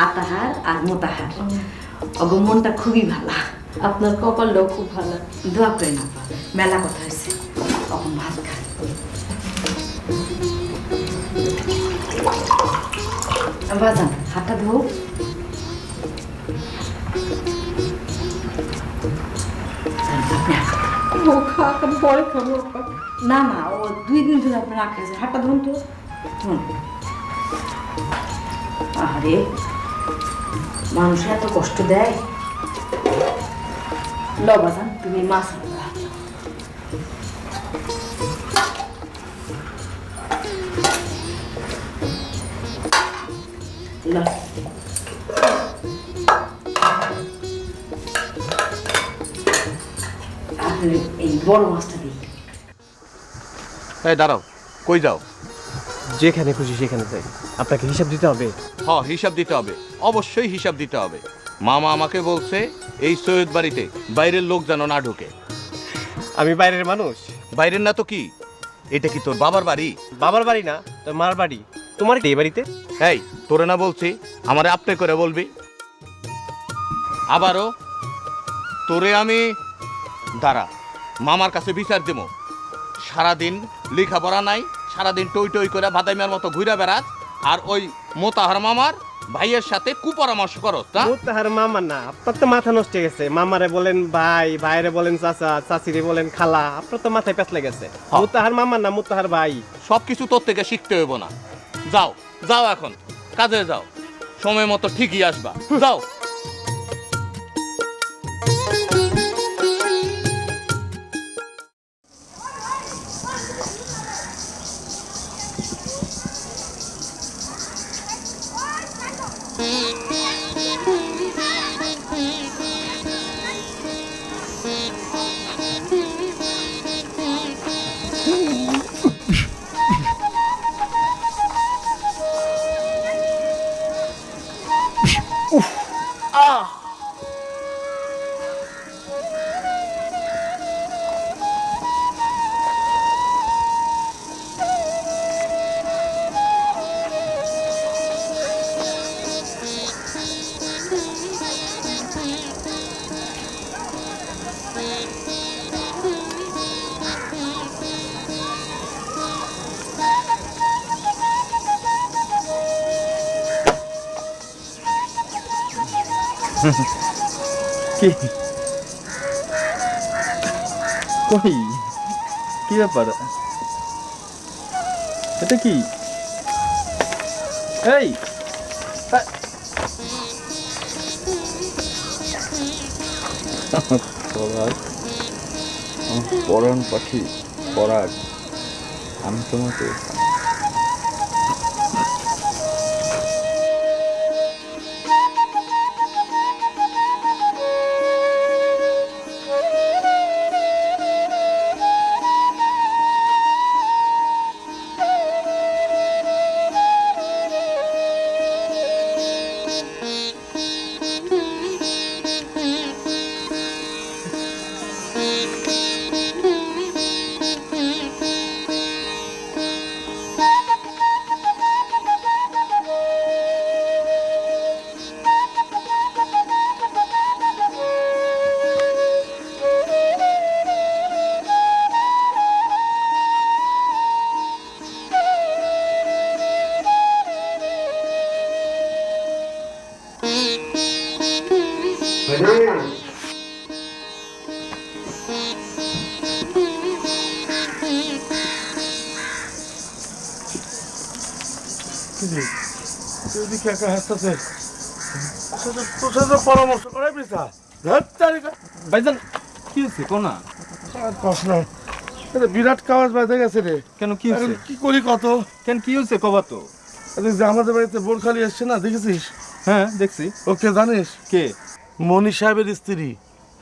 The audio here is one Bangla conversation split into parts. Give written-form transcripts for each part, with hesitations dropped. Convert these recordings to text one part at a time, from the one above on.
আতাহার আর মোতাহার অগো মনটা খুবই ভালো। আপনার কপালটাও খুব ভালো। দোয়া করে না মেলা কথা হয়েছে তখন ভাত খাই। বাজান হাতটা ধো। ও খাক আমি পরে খাবো। না না ও 2 দিন ধরে আপনি রাখা আছে। হাতটা ধরুন তো ধরুন। আরে মানুষ এত কষ্ট দেয়। ল বাজান তুমি মাছ ল আপনি এই বড় মাছটা দিই। এই দাঁড়াও, কই যাও? যেখানে খুশি সেখানে যাই। আপনাকে হিসাব দিতে হবে। হিসাব দিতে হবে, অবশ্যই হিসাব দিতে হবে। মামা আমাকে বলছে এই সৈয়দ বাড়িতে বাইরের লোক যেন না ঢোকে। আমি বাইরের মানুষ। বাইরের না তো কি? এটা কি তোর বাবার বাড়ি? বাবার বাড়ি না, তোর মার বাড়ি। তোমার এই বাড়িতে এই তোরে না বলছি আমারে আপনি করে বলবি? আবারও তোরে আমি দাঁড়া মামার কাছে বিচার দেবো। সারাদিন লেখাপড়া নাই, সারাদিন টই টই করে ভাদাইমার মতো ঘুরে বেড়াত, আর ওই মোতাহার মামার ভাইয়ের সাথে কুপরামর্শ করো। তাহার মামা না, আপনার তো মাথা নষ্ট হয়ে গেছে। মামারে বলেন ভাই, ভাইরে বলেন চাচা, চাচিরে বলেন খালা। আপনার তো মাথায় পেঁচ লেগেছে। মুতাহার মামা না, মুতাহার ভাই। সবকিছু তোর থেকে শিখতে হইব না। যাও যাও, এখন কাজে যাও, সময় মতো ঠিকই আসবা। যাও। কি কই কি ব্যাপার? এটা কি? এই পরাগ, পরাণ পাখি পরাগ, আমি তোমাকে পরামর্শ করে পিতা ভাইজান কি হয়েছে কোনা? বিরাট কাজ বাজে গেছে রে। কেন কি হয়েছে? কি করি কত? কেন কি হয়েছে কবা তো? যে আমাদের বাড়িতে বোরখালি এসছে না, দেখেছিস? হ্যাঁ দেখছি। ওকে জানিস? কে? মনি সাহেবের স্ত্রী।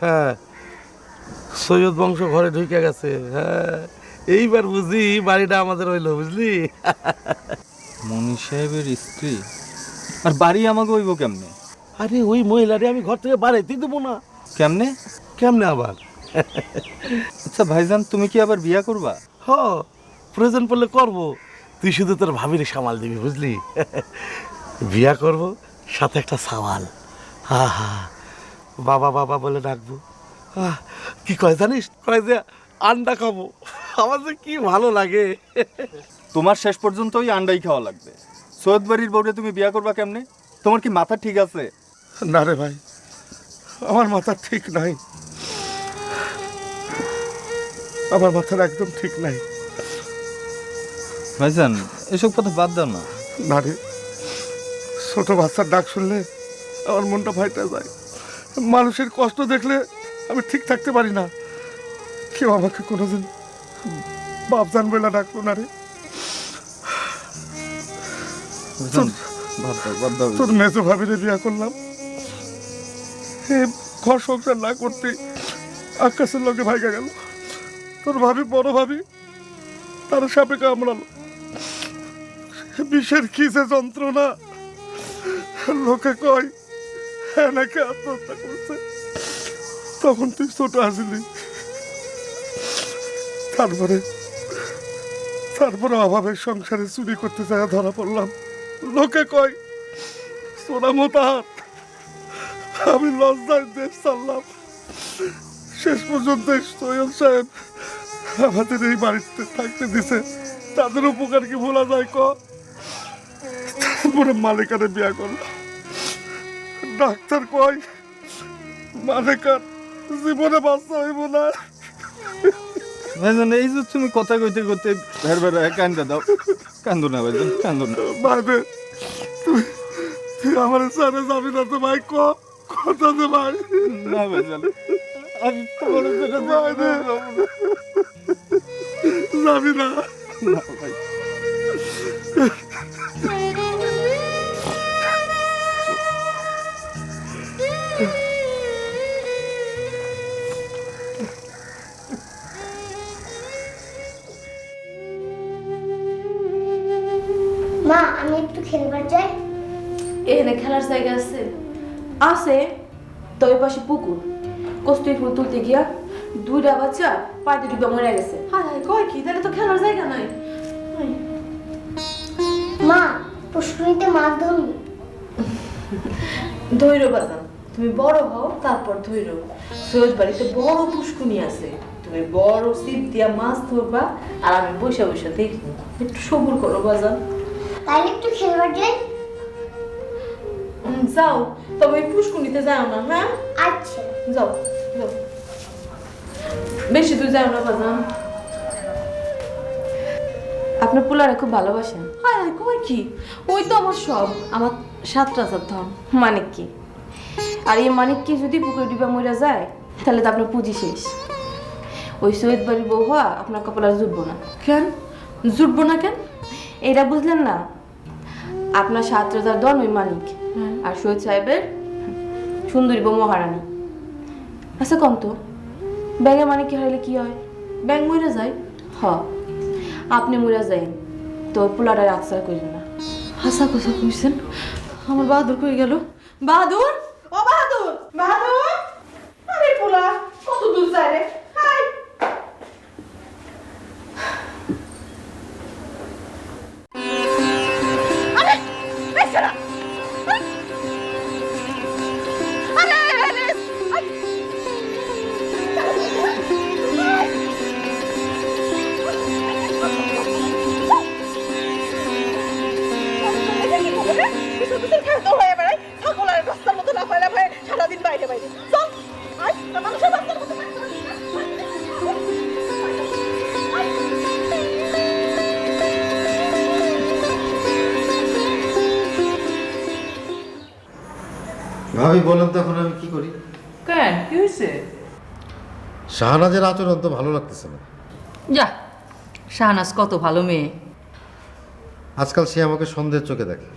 হ্যাঁ, সৈয়দ বংশ ঘরে ঢুকে গেছে। হ্যাঁ, এইবার বুঝি বাড়িটা আমাদের হইলো, বুঝলি? মনি সাহেবের স্ত্রী? আর বাড়ি আমাকে হইব কেমনে? আরে ওই মহিলারে আমি ঘর থেকে বাড়াইতেই দেবো না। কেমনে? কেমনে আবার? আচ্ছা ভাইজান, তুমি কি আবার বিয়া করবা? হ, প্রয়োজন পড়লে করবো। তুই শুধু তোর ভাবির সামাল দিবি, বুঝলি? বিয়া করব, সাথে একটা সাওয়াল। হা হা, বাবা বাবা বলে ডাকবো। কি কয় জানিস, কয় যে আন্ডা খাবো। আমার যে কি ভালো লাগে। তোমার শেষ পর্যন্ত ওই আন্ডাই খাওয়া লাগবে। সৈয়দ বাড়ির বউরে তুমি বিয়া করবা কেমনে? তোমার কি মাথা ঠিক আছে? না রে ভাই, আমার মাথা ঠিক নাই, আমার মাথার একদম ঠিক নাই। ভাইজান এসব কথা বাদ দাও না। না রে, ছোট বাচ্চার ডাক শুনলে আমার মনটা ফাইটা যায়। মানুষের কষ্ট দেখলে আমি ঠিক থাকতে পারি না। কেউ আমাকে কোনোদিন বাপজান বলে ডাকলো না রে। ভাইজান, বাদ দাও, বাদ দাও। তোর মেজো ভাবিরে বিয়া করলাম, এ ঘর সংসার না করতে আকাশের লোকে ভাইগা গেল। তোর ভাবি, বড় ভাবি, তার সাপে কামড়ালো। বিষের কি যে যন্ত্রণা, লোকে কয় হ্যাঁ নাকি আত্মহত্যা করছে। তখন তুই ছোট আসিলি। তারপরে অভাবের সংসারে চুরি করতে যায় ধরা পড়লাম। লোকে কয় সোনা মোতাহার। আমি লজ্জায় দেশ ছাড়লাম। শেষ পর্যন্ত সৈয়দ সাহেব আমাদের এই বাড়িতে থাকতে দিছে। তাদের উপকার কি ভোলা যায় ক? তারপরে মালিকারে বিয়া করলাম। ডাক্তার কয় মালিকার জীবনে বাচ্চা হইব না। ভাইজান এই যে তুমি কথা কইতে কইতে ভের ভের কান্দা দাও। কান্দো না ভাইজান, কান্দো না। ভাইবে, তুই আমার সাথে যাবি না তো ভাই? কথা দে ভাই। না ভাইজান, আমি তোমার সাথে ভাইবে, যাবি না? না ভাই। মা, আমি একটু খেলবার যাই। এখানে খেলার জায়গা আছে? আছে তো, ওই পাশে পুকুর। কস্তুরি ফুল তুলতে গিয়া দুইটা বাচ্চা পায়ে ডুবে মরে গেছে। হায় হায়, কয় কি? তাহলে তো খেলার জায়গা নাই। মা, পুষ্করিতে মাছ ধরবি? ধৈর্য বাজান, তুমি বড় হও তারপর ধৈর্য। সৈয়দ বাড়িতে বড় পুষ্কুনি আছে, তুমি বড় ছিপ দিয়া মাছ ধরবা আর আমি বসে বসে দেখবো। একটু সবুর করো বাজান। তাইলে একটু খেলবার যাই। যাও, তবে ওই পুষ্কুনিতে যাও না। হ্যাঁ, আচ্ছা। যাও যাও, বেশি দূর যাও না বাজান। আপনার পোলারে খুব ভালোবাসেন? হ্যাঁ, কয় কি? ওই তো আমার সব, আমার 7 রাজার ধন। মানিক কি? আর এই মানিক কি যদি পুকুরে ডুবে মরে যায় তাহলে তো আপনার পুঁজি শেষ। ওই সৈয়দ বাড়ির বউ হওয়া আপনার কপালে জুটবো না। কেন জুটবো না? কেন এটা বুঝলেন না? আপনার 7 রাজার ধন ওই মানিক, আর সৈয়দ সাহেবের সুন্দরী বউ মহারানী। আচ্ছা কম তো, ব্যাঙে মানিক হারাইলে কি হয়? ব্যাঙ মরে যায়। হ, আপনি মরে যাই তো পোলাটা আচ্ছা করেন না। হাসা কথা কইছেন। আমার বাহাদুর কই গেল? বাহাদুর, ও বাহাদুর, বাহাদুর! আরে পোলা কত দূর যায় রে? হাই, আরে এই সারা, আরে আরে সারাদিন বাইরে বাইরে চল। মানুষের বাচ্চার মতো ভাবি বলেন তো এখন আমি কি করি? কেন, কি হয়েছে? শাহনাজের আচরণ তো ভালো লাগতেছে না। যা, শাহনাজ কত ভালো মেয়ে। আজকাল সে আমাকে সন্দেহের চোখে দেখে।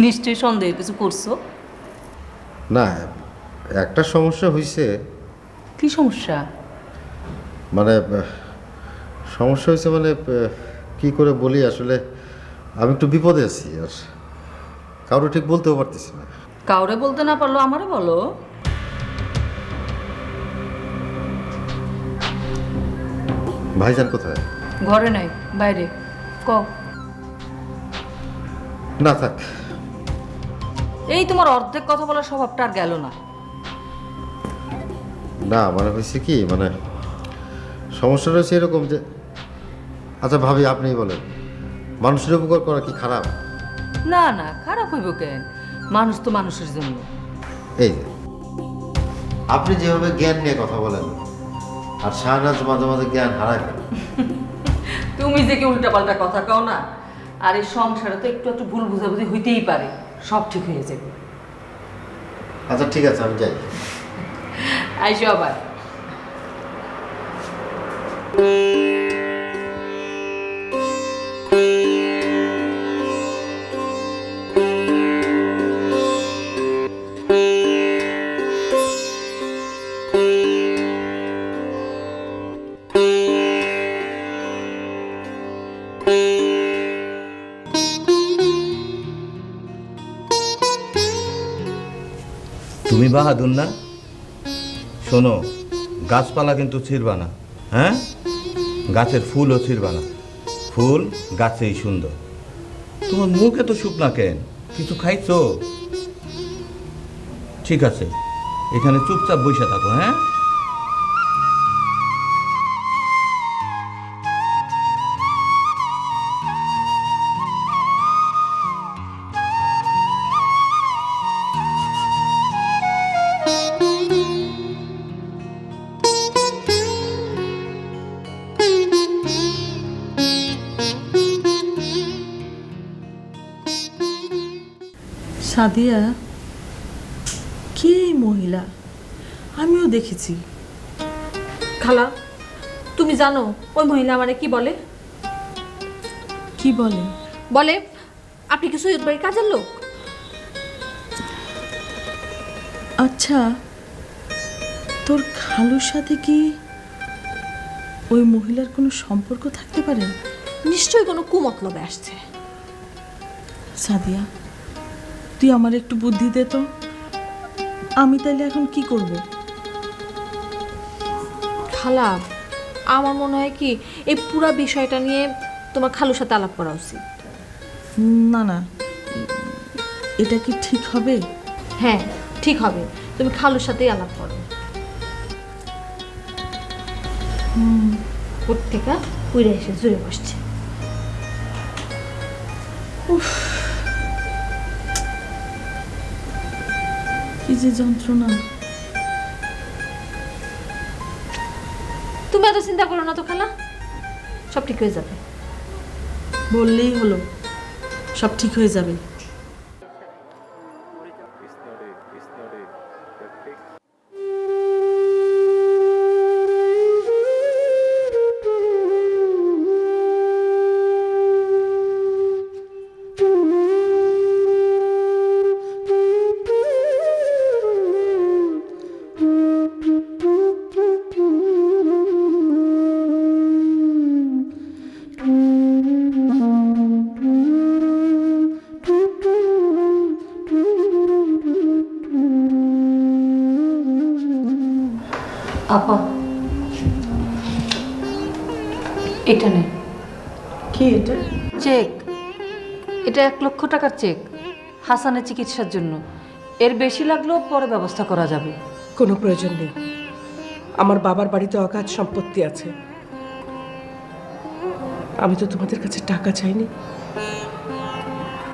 নিশ্চয়ই সন্দেহের কিছু করছো। না, একটা সমস্যা হয়েছে। কি সমস্যা? মানে সমস্যা হয়েছে মানে কি করে বলি, আসলে আমি একটু বিপদে আছি আর কারো ঠিক বলতেও পারতেছি না। কাউরে বলতে না পারলো আমারে বলো। ভাইজান কোথায়? ঘরে নাই, বাইরে। ক। না থাক, এই তোমার অর্ধেক কথা বলার স্বভাবটা আর গেল না। না মানে হয়েছে কি, মানে সমস্যাটা হচ্ছে এরকম যে, আচ্ছা ভাবি আপনিই বলেন, মানুষের উপকার করা কি খারাপ? না না, খারাপ হইব কেন? মানুষ তো মানুষের জন্য। এই যে আপনি যেভাবে জ্ঞান নিয়ে কথা বলেন, আর শাহনাজ মাঝে মাঝে জ্ঞান হারায় ফেলে। তুমি যে কি উল্টাপাল্টা কথা কও না। আর এই সংসারে তো একটু একটু ভুল বুঝাবুঝি হইতেই পারে, সব ঠিক হয়ে যাবে। আচ্ছা ঠিক আছে, আমি যাই। আইসো আবার। তুমি বাহাদুর না? শোনো, গাছপালা কিন্তু ছিঁড়বা না, হ্যাঁ? গাছের ফুলও ছিঁড়বা না, ফুল গাছেই সুন্দর। তোমার মুখ এত শুকনা কেন? কিছু খাইছো? ঠিক আছে, এখানে চুপচাপ বসে থাকো, হ্যাঁ? সাদিয়া, কে এই মহিলা? আমিও দেখেছি। খালা, তুমি জানো ওই মহিলা আমারে কি বলে? কি বলে? বলে আপনি কি সৈয়দ বাড়ির কাজের লোক? আচ্ছা, তোর খালুর সাথে কি ওই মহিলার কোনো সম্পর্ক থাকতে পারে? নিশ্চয়ই কোনো কুমতলবে আসছে। সাদিয়া, তুই আমার একটু বুদ্ধি দে তো, আমি তাইলে এখন কি করব? খালা, আমার মনে হয় কি এই পুরো বিষয়টা নিয়ে তোমার খালুর সাথে আলাপ করা উচিত। না না, এটা কি ঠিক হবে? হ্যাঁ, ঠিক হবে। তুমি খালুর সাথেই আলাপ করো। প্রত্যেকা উড়ে এসে জুড়ে বসছে। কি যে যন্ত্রণা। তুমি এত চিন্তা করো না তো খালা, সব ঠিক হয়ে যাবে। বললেই হলো, সব ঠিক হয়ে যাবে। আপা, এটা নেই। কি এটা? চেক। এটা 1 লক্ষ টাকার চেক, হাসানের চিকিৎসার জন্য। এর বেশি লাগলেও পরে ব্যবস্থা করা যাবে। কোনো প্রয়োজন নেই, আমার বাবার বাড়িতে অগাধ সম্পত্তি আছে। আমি তো তোমাদের কাছে টাকা চাইনি,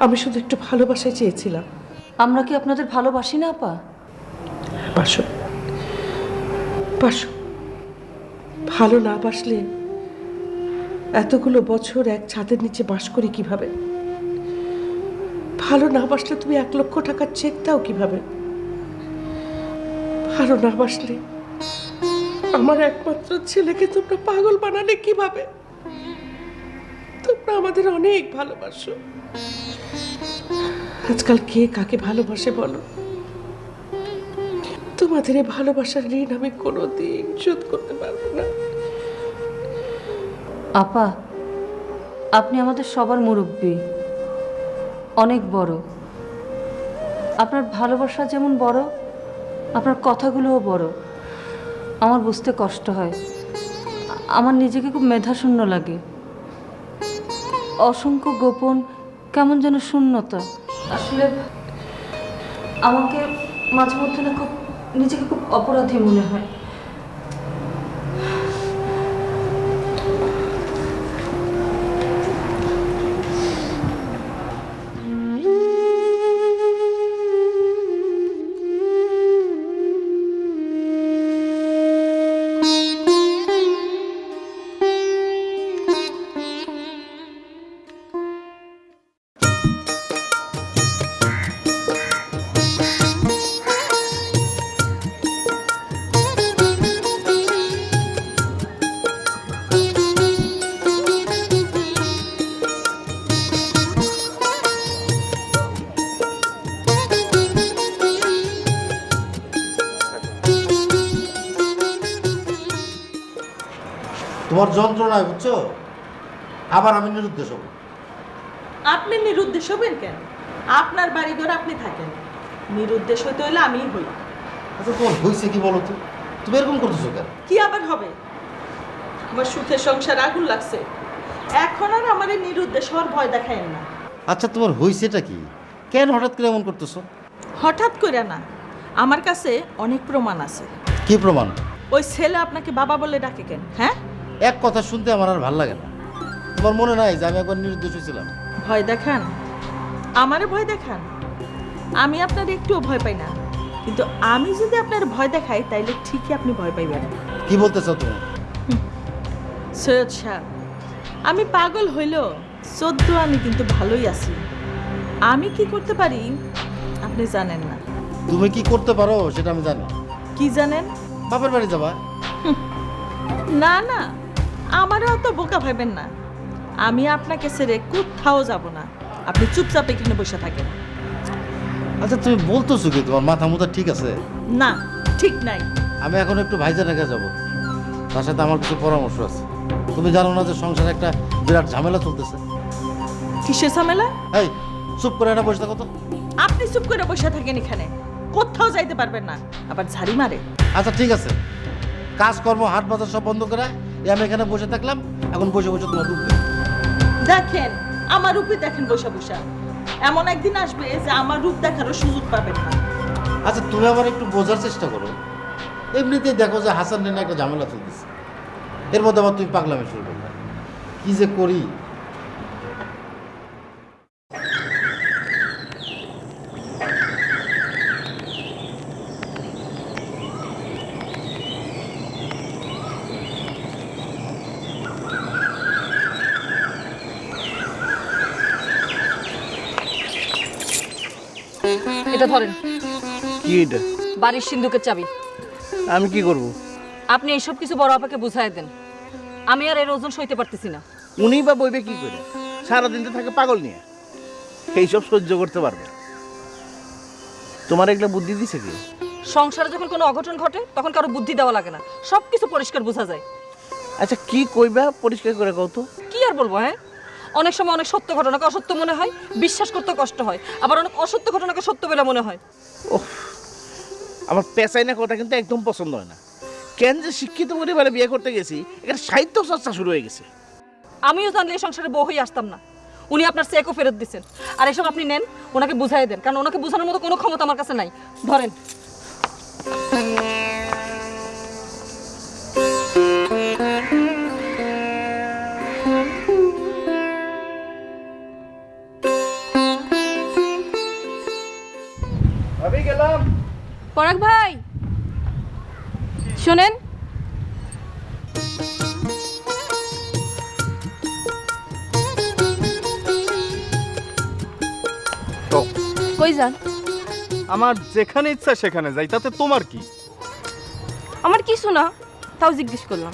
আমি শুধু একটু ভালোবাসাই চেয়েছিলাম। আমরা কি আপনাদের ভালোবাসি না আপা? বাসো বাসো, ভালো না বাসলে এতগুলো বছর এক ছাদের নিচে বাস করি কিভাবে? ভালো না বাসলে তুমি 1 লক্ষ টাকার চেক দাও কিভাবে? ভালো না বাসলে আমার একমাত্র ছেলেকে তোমরা পাগল বানালে কিভাবে? তোমরা আমাদের অনেক ভালোবাসো। আজকাল কে কাকে ভালোবাসে বলো? তোমাদের এই ভালোবাসার ঋণ আমি কোনোদিন শোধ করতে পারবো না। আপা, আপনি আমাদের সবার মুরব্বী, অনেক বড়। আপনার ভালোবাসা যেমন বড়, আপনার কথাগুলোও বড়। আমার বুঝতে কষ্ট হয়, আমার নিজেকে খুব মেধাশূন্য লাগে। অসংখ্য গোপন কেমন যেন শূন্যতা। আসলে আমাকে মাঝে মধ্যে না খুব নিজেকে খুব অপরাধী মনে হয়। তোমার যন্ত্রণায় বুঝছো, আবার আমি নিরুদ্দেশ হব। আপনি নিরুদ্দেশ হবেন কেন? আপনার বাড়ি ঘর আপনি থাকেন, নিরুদ্দেশ হইতে হলে আমিই হই। আচ্ছা তোমার হয়েছে কি বলো তো, তুমি এরকম করতেছো কেন? কি আবার হবে? আমার সুখের সংসার আগুন লাগছে, এখন আর আমার এই নিরুদ্দেশ হওয়ার ভয় দেখায় না। আচ্ছা তোমার হয়েছেটা কি, কেন হঠাৎ করে এমন করতেছো? হঠাৎ করে না, আমার কাছে অনেক প্রমাণ আছে। কি প্রমাণ? ওই ছেলে আপনাকে বাবা বলে ডাকে কেন? হ্যাঁ, এক কথা শুনতে আমার আর ভালো লাগে না। তোমার মনে নাই যে আমি একবার নিরুদ্দেশ হয়েছিলাম? ভয় দেখান, আমারে ভয় দেখান। আমি আপনার একটুও ভয় পাই না, কিন্তু আমি যদি আপনার ভয় দেখাই তাইলে ঠিকই আপনি ভয় পাইবেন। কি বলতে চাও তুমি? সৈয়দ সাহেব, আমি পাগল হইলেও সদ্য আমি কিন্তু ভালোই আছি। আমি কি করতে পারি আপনি জানেন না। তুমি কি করতে পারো সেটা আমি জানি। কি জানেন? বাপের বাড়ি যাবা? না না, আমারও অত বোকা ভাবেন না। আমি আপনাকে ছেড়ে কোথাও যাব না, আপনি চুপচাপ এখানে বসে থাকেন। আচ্ছা তুমি বলতেছো কি, তোমার মাথা মুথা ঠিক আছে? না, ঠিক নাই। আমি এখন একটু ভাইজান রেখে যাবো, তার সাথে আমার কিছু পরামর্শ আছে। তুমি জানো না যে সংসারে একটা বিরাট ঝামেলা চলতেছে? কিসের ঝামেলা? এই চুপ করে না বসে থাকো তো। আপনি চুপ করে বসে থাকেন এখানে, কোথাও যাইতে পারবেন না, আবার ঝাড়ি মারে। আচ্ছা ঠিক আছে, কাজকর্ম হাট বাজার সব বন্ধ করে আমি এখানে বসে থাকলাম। এখন বসে বসে তোমার রূপ দেখেন, আমার রূপে দেখেন বসে বসে। এমন একদিন আসবে যে আমার রূপ দেখারও সুযোগ পাবেন না। আচ্ছা তুমি আমার একটু বোঝার চেষ্টা করো। এমনিতেই দেখো যে হাসান নিয়ে একটা ঝামেলা চলতেছে, এর মধ্যে আবার তুমি পাগলামি শুরু করবে। কি যে করি। এটা ধরেন, কি এটা? বাড়ির সিন্ধুকের চাবি। আমি কি করব? আপনি এইসব কিছু বড় আপাকে বুঝাই দেন, আমি আর এর ওজন সইতে পারতেছি না। উনি বা বইবে কি করে? সারাদিন তো থাকে পাগল নিয়ে, এইসব সহ্য করতে পারবে? তোমার এগুলো বুদ্ধি দিছে কি? সংসারে যখন কোনো অঘটন ঘটে তখন কারো বুদ্ধি দেওয়া লাগে না, সব কিছু পরিষ্কার বোঝা যায়। আচ্ছা কি কইবা পরিষ্কার করে কও তো। কি আর বলবো, হ্যাঁ অনেক সময় অনেক সত্য ঘটনাকে অসত্য মনে হয়, বিশ্বাস করতে কষ্ট হয়, আবার অনেক অসত্য ঘটনাকে সত্য বলে মনে হয়। ওহ, আমার পেশাই না কথা কিন্তু একদম পছন্দ হয় না। কেন যে শিক্ষিত পরিবারে বিয়ে করতে গেছি, এখানে সাহিত্য চর্চা শুরু হয়ে গেছে। আমিও জানলে এই সংসারে বউ হয়ে আসতাম না। উনি আপনার চেকও ফেরত দিচ্ছেন, আর এসব আপনি নেন, ওনাকে বুঝাই দেন, কারণ ওনাকে বোঝানোর মতো কোনো ক্ষমতা আমার কাছে নাই। ধরেন। আমি গেলাম। পরাগ ভাই শোনেন, কই যান? আমার যেখানে ইচ্ছা সেখানে যাই, তাতে তোমার কি? আমার কিছু না, তাও জিজ্ঞেস করলাম।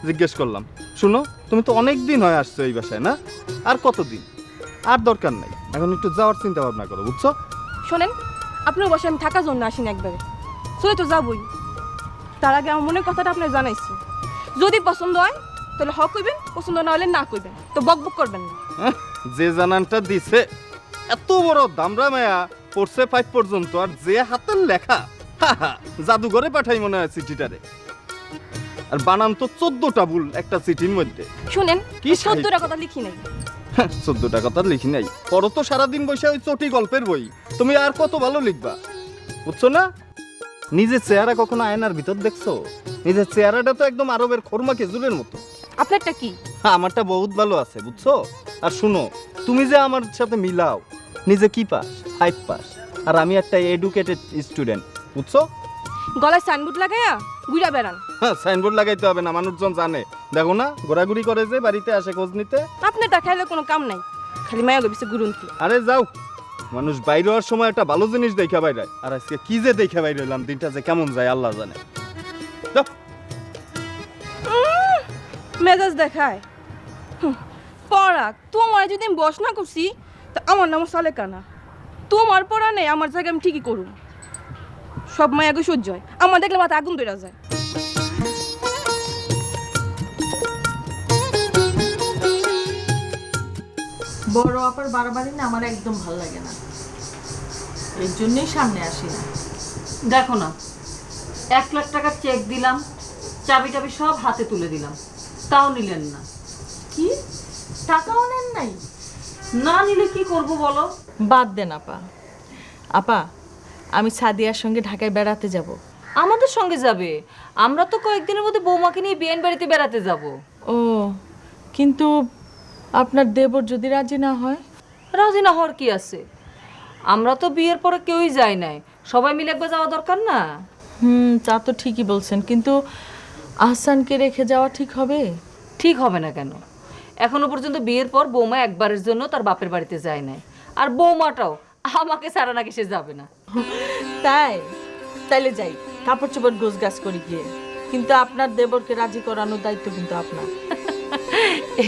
জিজ্ঞেস করলাম। শুনো, তুমি তো অনেক দিন হয়ে আসছো এই বাসায়, না? আর কতদিন? আর দরকার নাই, এখন একটু যাওয়ার চিন্তা ভাবনা করো, বুঝছো? শোনেন, আপনার বাসায় আমি থাকার জন্য আসিনি একবারে, সই তো যাবই। তার আগে আমার মনের কথাটা আপনার জানাইছি, যদি পছন্দ হয় তাহলে হক কইবেন, পছন্দ না হলে না কইবেন, তো বকবক করবেন না। যে জানানটা দিছে, এত বড় দামরা মায়া পড়ছে 5 পর্যন্ত, আর যে হাতের লেখা, জাদুঘরে পাঠাই মনে হয় চিঠিটারে। আর বানান তো 14টা ভুল একটা চিঠির মধ্যে। শুনেন, কি 14টা কথা লিখি নাই, 14টা কথা লিখি নাই, পড়ো তো সারাদিন বসে ওই চটি গল্পের বই, তুমি আর কত ভালো লিখবা, বুঝছো না? নিজের চেহারা কখনো আয়নার ভিতর দেখছো? নিজের চেহারাটা তো একদম আরবের খোরমা খেজুরের মতো। আপনারটা কি? আমারটা বহুত ভালো আছে, বুঝছো? আর শুনো, তুমি যে আমার সাথে মিলাও, নিজে কি পাস? 5 পাস, আর আমি একটা এডুকেটেড স্টুডেন্ট, বুঝছো? গলায় সাইনবোর্ড লাগাইয়া ঘুরা বেড়ান। হ্যাঁ, সাইনবোর্ড লাগাইতে হবে না, মানুষজন জানে। দেখো না, ঘোরাঘুরি করে যে বাড়িতে আসে খোঁজ নিতে। আপনারটা খাইলে কোনো কাম নাই, খালি মায়া গেছে গুরুন্তি। আরে যাও, মানুষ বাইরে হওয়ার সময় একটা ভালো জিনিস দেখা বাইরে, আর আজকে কি যে দেখা বাইরে হলাম, দিনটা যে কেমন যায় আল্লাহ জানে। যাও। মেজাজ দেখায় পড়া। তোমার যদি আমি বস না করছি তা আমার নাম সালে কানা। তোমার পড়া নেই, আমার জায়গায় আমি ঠিকই করুম। সব মায়াকে সহ্য হয়, আমার দেখলে মাথা আগুন ধরে যায়। বড় আপার বাড়াবাড়ি না আমার একদম ভালো লাগে না, এর জন্যই সামনে আসি না। দেখো না, 1 লাখ টাকার চেক দিলাম, চাবি টাবি সব হাতে তুলে দিলাম, তাও নিলেন না। কি টাকাও নেন নাই? না নিলে কি করব বলো? বাদ দেন আপা। আপা, আমি সাদিয়ার সঙ্গে ঢাকায় বেড়াতে যাব। আমাদের সঙ্গে যাবে? আমরা তো কয়েকদিনের মধ্যে বৌমাকে নিয়ে বিয়েন বাড়িতে বেড়াতে যাব। ও, কিন্তু আপনার দেবর যদি রাজি না হয়? রাজি না হওয়ার কি আছে? আমরা তো বিয়ের পরে কেউই যাই নাই, সবাই মিলে একবার যাওয়া দরকার না? তা তো ঠিকই বলছেন, কিন্তু আহসানকে রেখে যাওয়া ঠিক হবে? ঠিক হবে না কেন? এখনো পর্যন্ত বিয়ের পর বৌমা একবারের জন্য তার বাপের বাড়িতে যায় নাই, আর বৌমাটাও আমাকে ছাড়া নাকি সে যাবে না। তাই? তাইলে যাই, কাপড় চোপড় গোছ গাছ করি গিয়ে। কিন্তু আপনার দেবরকে রাজি করানোর দায়িত্ব কিন্তু আপনার।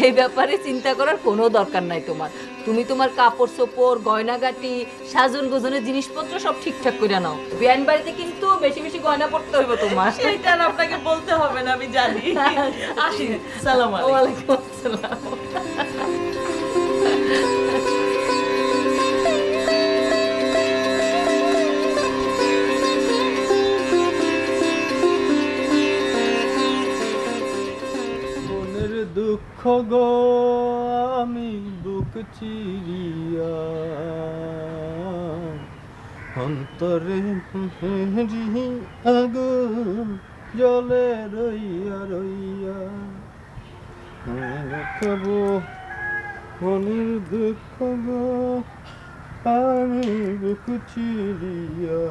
এই ব্যাপারে চিন্তা করার কোনো দরকার নাই তোমার। তুমি তোমার কাপড় চোপড়, গয়নাগাটি, সাজন গোজনের জিনিসপত্র সব ঠিকঠাক করে নাও। বিয়ান বাড়িতে কিন্তু বেশি বেশি গয়না পড়তে হইব তোমার। সেটা আর আপনাকে বলতে হবে না, আমি জানি। আসি, সালাম আলাইকুম। ওয়ালাইকুম আসসালাম। মনের দুঃখ গো আমি বুক চিরিয়া, অন্তরে আগুন জলে রইয়া রইয়া রাখবো। মনের দুঃখ গো আমি বুক চিরিয়া,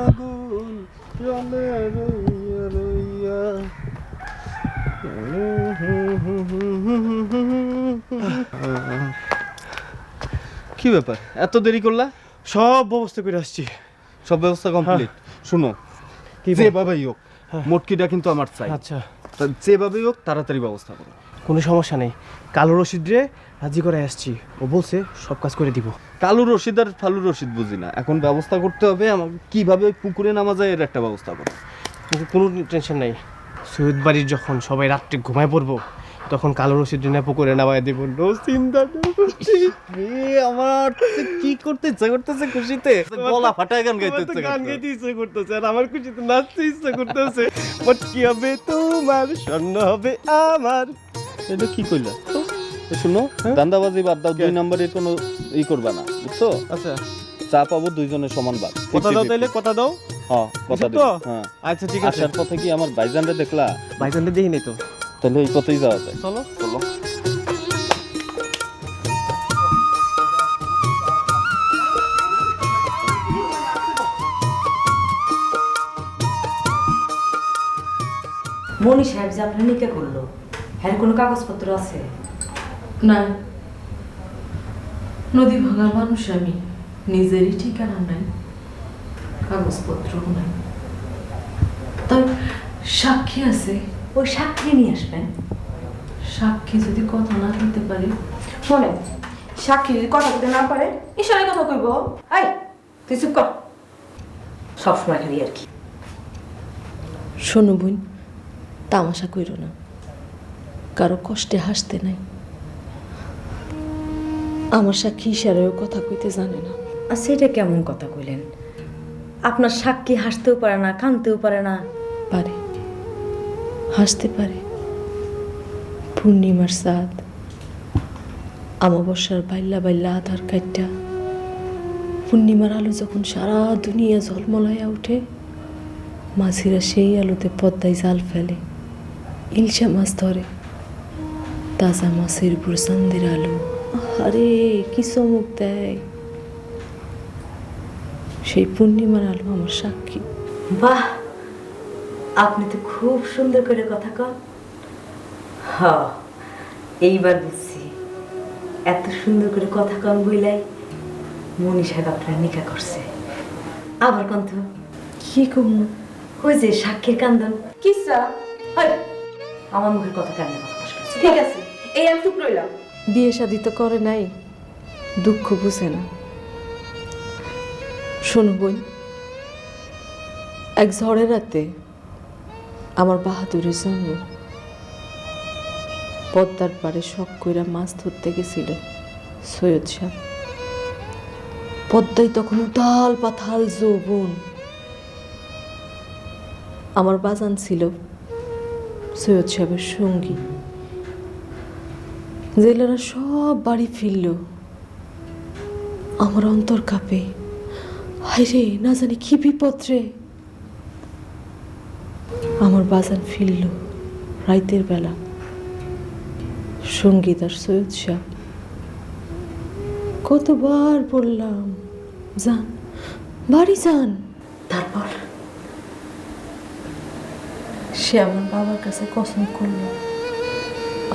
আগুন জলে রইয়া রইয়া। কি ব্যাপার, এত দেরি করলা? সব ব্যবস্থা করে আসছি। সব ব্যবস্থা কমপ্লিট? শুনো, যেভাবেই হোক মোটকিটা কিন্তু আমার চাই। আচ্ছা, যেভাবেই হোক তাড়াতাড়ি ব্যবস্থা করো। কোনো সমস্যা নেই, কালো রশিদ রে রাজি করে আসছি, ও বলছে সব কাজ করে দিব। কালু রশিদ আর ফালু রশিদ বুঝি না, এখন ব্যবস্থা করতে হবে আমাকে কিভাবে ওই পুকুরে নামা যায় এর একটা ব্যবস্থা করো। কোনো টেনশন নাই, সৈয়দ বাড়ির যখন সবাই রাত্রে ঘুমায় পড়বো তখন কালো রশিদ রে পুকুরে নামায় দেবো। নো চিন্তা আমার কি করতে ইচ্ছা করতেছে খুশিতে, গলা ফাটায় গান গাইতে ইচ্ছা গান গাইতে ইচ্ছা করতেছে, আর আমার খুশিতে নাচতে ইচ্ছা করতেছে। মটকি হবে তোমার, স্বর্ণ হবে আমার। এটা কি কইলা? শুনো, দান্দাবাজি বাদ দাও, 2 নম্বরের কোনো ই করবা না, বুঝছো? আচ্ছা, চা পাবো দুইজনের সমান ভাগ। কথা দাও তাইলে, কথা দাও। হ্যাঁ, কথা দিছো দিই। তো? হ্যাঁ, আচ্ছা ঠিক আছে। আসার পথে কি আমার ভাইজানরে দেখলা? ভাইজানরে দেখি নাই তো। তাহলে এই পথেই যাওয়া যায়। চলো চলো। মনি সাহেব যে আপনার নিকা করলো, হ্যাঁ কোনো কাগজপত্র আছে? না, নদী ভাঙা মানুষ আমি, নিজেরই ঠিকানা নাই, কাগজপত্রও নাই, তবে সাক্ষী আছে। ওই সাক্ষী নিয়ে আসবেন। সাক্ষী যদি কথা না দিতে পারে? শোনে, সাক্ষী যদি কথা বলতে না পারে ইশারায় কথা কইব। এই তুই চুপ কর, সবসময় খালি আর কি। শোনো বোন, তামাশা কইরো না, কারো কষ্টে হাসতে নাই। আমার সাক্ষী ইশারায়ও কথা কইতে জানে না। আর সেটা কেমন কথা কইলেন? আপনার সাক্ষী হাসতেও পারে না, কাঁদতেও পারে না। পারে, হাসতে পারে, পূর্ণিমার চাঁদ আমাবস্যার বাইল্লা বাইল্লা আধার কাটটা পূর্ণিমার আলো যখন সারা দুনিয়া ঝলমলাইয়া ওঠে, মাঝিরা সেই আলোতে পদ্মায় জাল ফেলে, ইলশা মাছ ধরে। তাজা মাছের উপর চাঁদের আলো, আরে কি চমক দেয়! সেই পূর্ণিমার আলো আমার সাক্ষী। বাহ, আপনি তো খুব সুন্দর করে কথা কন। হ্যাঁ, এইবার বুঝছি এত সুন্দর করে কথা কন বইলাই মনি সাহেব আপনার নিকা করছে। আবার কন তো কি কমু? ওই যে সাক্ষীর কান্দন। কিসা? আমার মুখের কথা কান্দে কথা বসে গেছে। ঠিক আছে, এই আমি চুপ রইলাম। বিয়ে শাদি তো করে নাই, দুঃখ বুঝে না। শোনো বোন, এক ঝড়ের রাতে আমার বাহাদুরের জন্ম। পদ্মার পাড়ে শখ কইরা মাছ ধরতে গেছিল সৈয়দ সাহেব। পদ্মায় তখন উতাল পাথাল যৌবন। আমার বাজান ছিল সৈয়দ সাহেবের সঙ্গী। জেলেরা সব বাড়ি ফিরল, আমার অন্তর কাঁপে। হায় রে, না জানি কি বিপদ রে। আমার বাজান ফিরল রাইতের বেলা, সঙ্গীত আর সৈয়দ সাহেব। কতবার বললাম যান, বাড়ি যান। তারপর সে আমার বাবার কাছে কসম করলো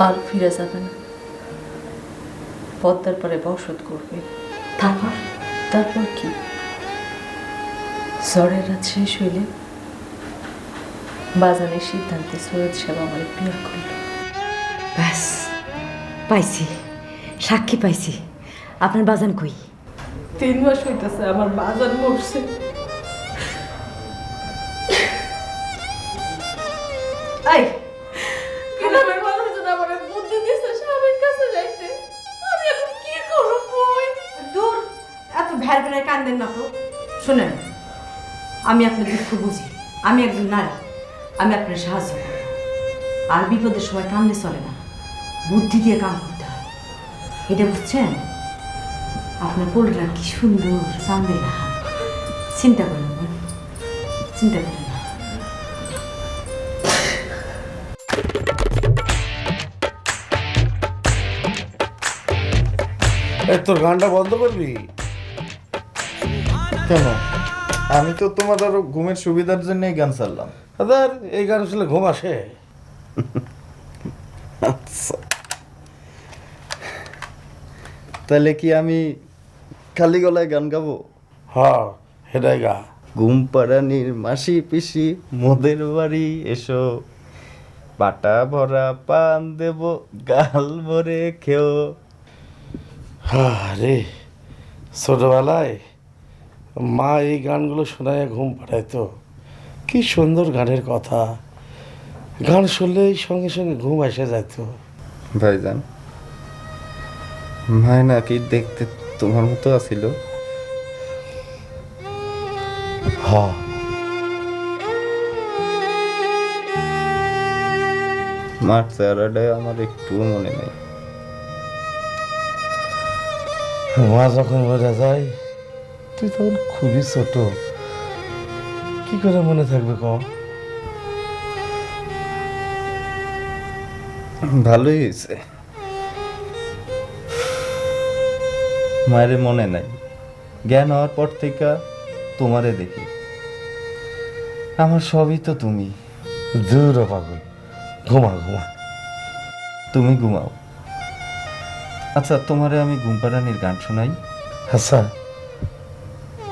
আর ফিরে যাবে না, পদ্মার পরে বসত করবে। তারপর তারপর কি? ঝড়ের রাত শেষ হইলে বাজানের সিদ্ধান্তে সৈয়দ সাহেব আমার বিয়ে করলো। ব্যাস, পাইছি, সাক্ষী পাইছি। আপনার বাজান কই? 3 মাস হইতেছে আমার বাজার মরছে। এই গ্রামের মানুষজন আমার বুদ্ধি দিছে স্বামীর কাছে যাইতে। আমি এখন কি করব বই? দূর, এত ভ্যার ভ্যার কান্দেন না তো। শোনেন, আমি আপনার দুঃখ বুঝি। আমি একজন নারী, আমি আপনার সাহায্য করব। আর বিপদের সময় কান্দে চলে না, বুদ্ধি দিয়ে কাম করতে হয়। এটা বুঝছেন? আপনার পোলটা কি সুন্দর, চাঁদের হাত। চিন্তা করেন না, চিন্তা করেন না। তোর গানটা বন্ধ করবি কেন? আমি তো তোমার আরো ঘুমের সুবিধার জন্য গান চাললাম। দাদার এই গান শুনলে ঘুম আসে। আচ্ছা, তাহলে কি আমি খালি গলায় গান গাবো? হ্যাঁ, হেডাই গা। ঘুম পাড়ানির মাসি পিসি মোদের বাড়ি এসো, পাটা ভরা পান দেব গাল ভরে খেও। রে, ছোটবেলায় মা এই গানগুলো শোনায় ঘুম পাড়াইতো। কি সুন্দর গানের কথা, গান শুনলেই সঙ্গে সঙ্গে ঘুম এসে যেত। ভাইজান, মায়না কি দেখতে তোমার মতো আছিল? হ্যাঁ, মার চেহারাটাই আমার একটু মনে নেই। মা যখন বোঝা যায় তুই তখন খুবই ছোট, কি করে মনে থাকবে ক? ভালোই হয়েছে, মায়ের মনে নাই। জ্ঞান হওয়ার পর থেকে তোমারে দেখি, আমার সবই তো তুমি। দূর পাগল, ঘুমা ঘুমা। তুমি ঘুমাও। আচ্ছা, তোমারে আমি ঘুম পাড়ানির গান শোনাই। আচ্ছা,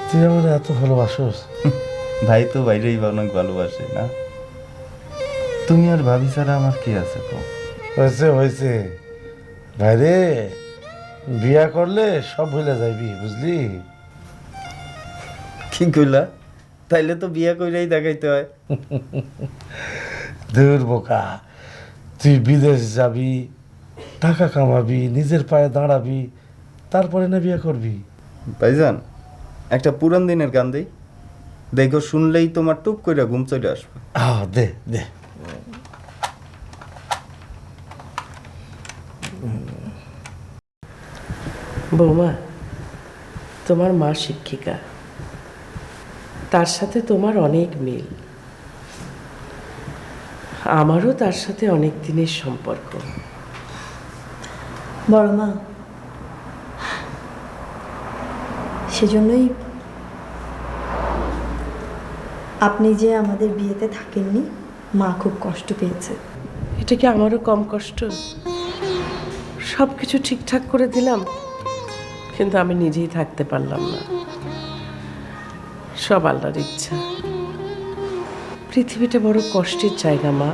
তুই আমার এত ভালোবাসোস? ভাই তো বাইরেই অনেক ভালোবাসে না? তুমি আর ভাবি ছাড়া আমার কি আছে? তো হয়েছে হয়েছে ভাইরে, বিয়া করলে সব ভুলে যাইবি, বুঝলি? কি কইলা? তাইলে তো বিয়া কইরাই দেখাইতে হয়। দূর বোকা, তুই বিদেশ যাবি, টাকা কামাবি, নিজের পায়ে দাঁড়াবি, তারপরে না বিয়ে করবি। ভাইজান, একটা পুরান দিনের গান দেই, দেখো শুনলেই তোমার টুপ করে ঘুম চলে আসবে। দে দে। বৌমা, তোমার মা শিক্ষিকা, তার সাথে তোমার অনেক মিল। আমারও তার সাথে অনেক দিনের সম্পর্ক। বড় মা, সেজন্যই আপনি যে আমাদের বিয়েতে থাকেননি, মা খুব কষ্ট পেয়েছে। এটা কি আমারও কম কষ্ট? সব কিছু ঠিকঠাক করে দিলাম, কিন্তু আমি নিজেই থাকতে পারলাম না। সব আল্লাহর ইচ্ছা। পৃথিবীটা বড় কষ্টের জায়গা মা।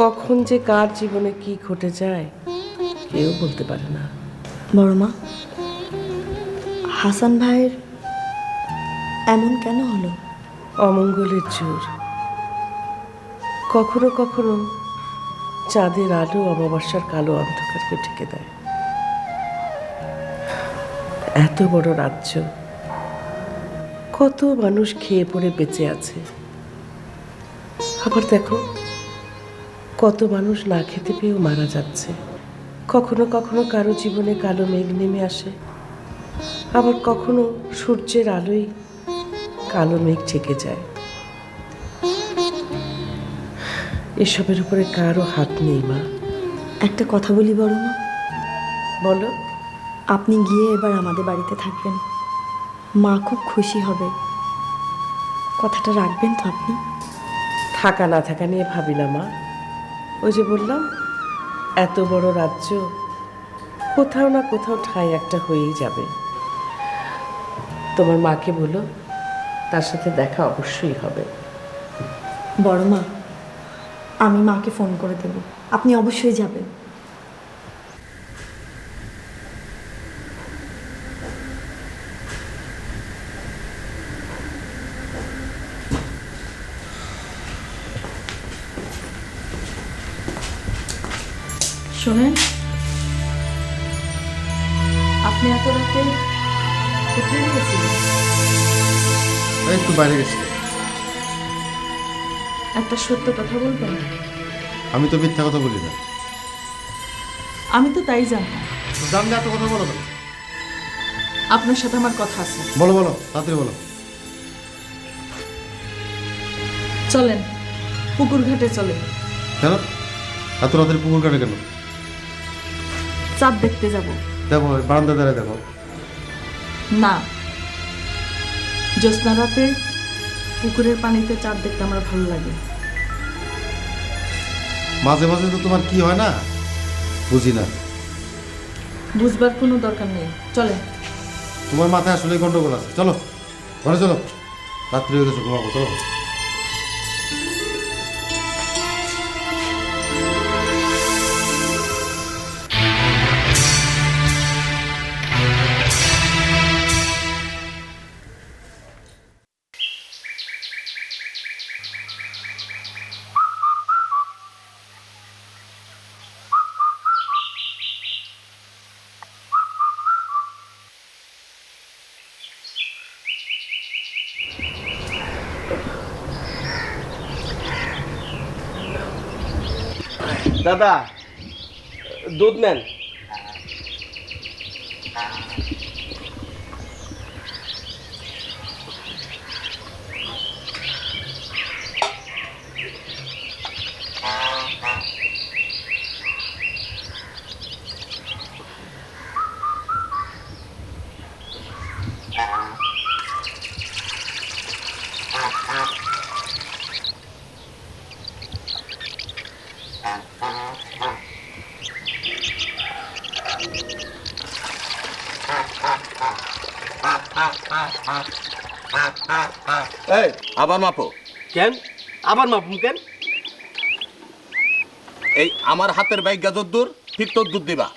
কখন যে কার জীবনে কি ঘটে যায় কেউ বলতে পারে না। বড় মা, হাসান ভাইয়ের এমন কেন হলো? অমঙ্গলের জোর। কখনো কখনো চাঁদের আলো অমাবস্যার কালো অন্ধকারকে ঢেকে দেয়। এত বড় রাজ্য, কত মানুষ খেয়ে পড়ে বেঁচে আছে, আবার দেখো কত মানুষ না খেতে পেয়েও মারা যাচ্ছে। কখনো কখনো কারো জীবনে কালো মেঘ নেমে আসে, আবার কখনো সূর্যের আলোয় কালো মেঘ ঢেকে যায়। এসবের উপরে কারো হাত নেই মা। একটা কথা বলি বড় মা? বলো। আপনি গিয়ে এবার আমাদের বাড়িতে থাকবেন, মা খুব খুশি হবে। কথাটা রাখবেন তো আপনি? থাকা না থাকা নিয়ে ভাবি না মা। ওই যে বললাম, এত বড় রাজ্য, কোথাও না কোথাও ঠাঁই একটা হয়েই যাবে। তোমার মাকে বলো, তার সাথে দেখা অবশ্যই হবে। বড় মা, আমি মাকে ফোন করে দেব, আপনি অবশ্যই যাবেন। শোনেন, আপনি এত রাতে কোথায় গেছিলেন? একটু বাইরে গেছি। একটা সত্য কথা বলবেন? আমি তো মিথ্যা কথা বলি না। আমি তো তাই জানতাম। জানলে এত কথা বলো না। আপনার সাথে আমার কথা আছে। বলো বলো, তাড়াতাড়ি বলো। চলেন, পুকুর ঘাটে চলেন। কেন এত রাতের পুকুর কাটে কেন? চাঁদ দেখতে যাব। দেখো বারান্দা দাঁড়ায় দেখো। না, জ্যোৎস্না রাতে পুকুরের পানিতে চাঁদ দেখতে আমার ভালো লাগে। মাঝে মাঝে তো তোমার কি হয় না বুঝি না। বুঝবার কোনো দরকার নেই, চলেন। তোমার মাথায় আসলে গন্ডগোল আছে। চলো ঘরে চলো, রাত্রি হয়ে গেছে, ঘুমাবো। চলো। দাদা, দুধ নেন। এই আবার মাপো। কেন আবার মাপুম কেন? এই আমার হাতের বাইক গাজর দূর, ঠিক তোর দুধ দিবা।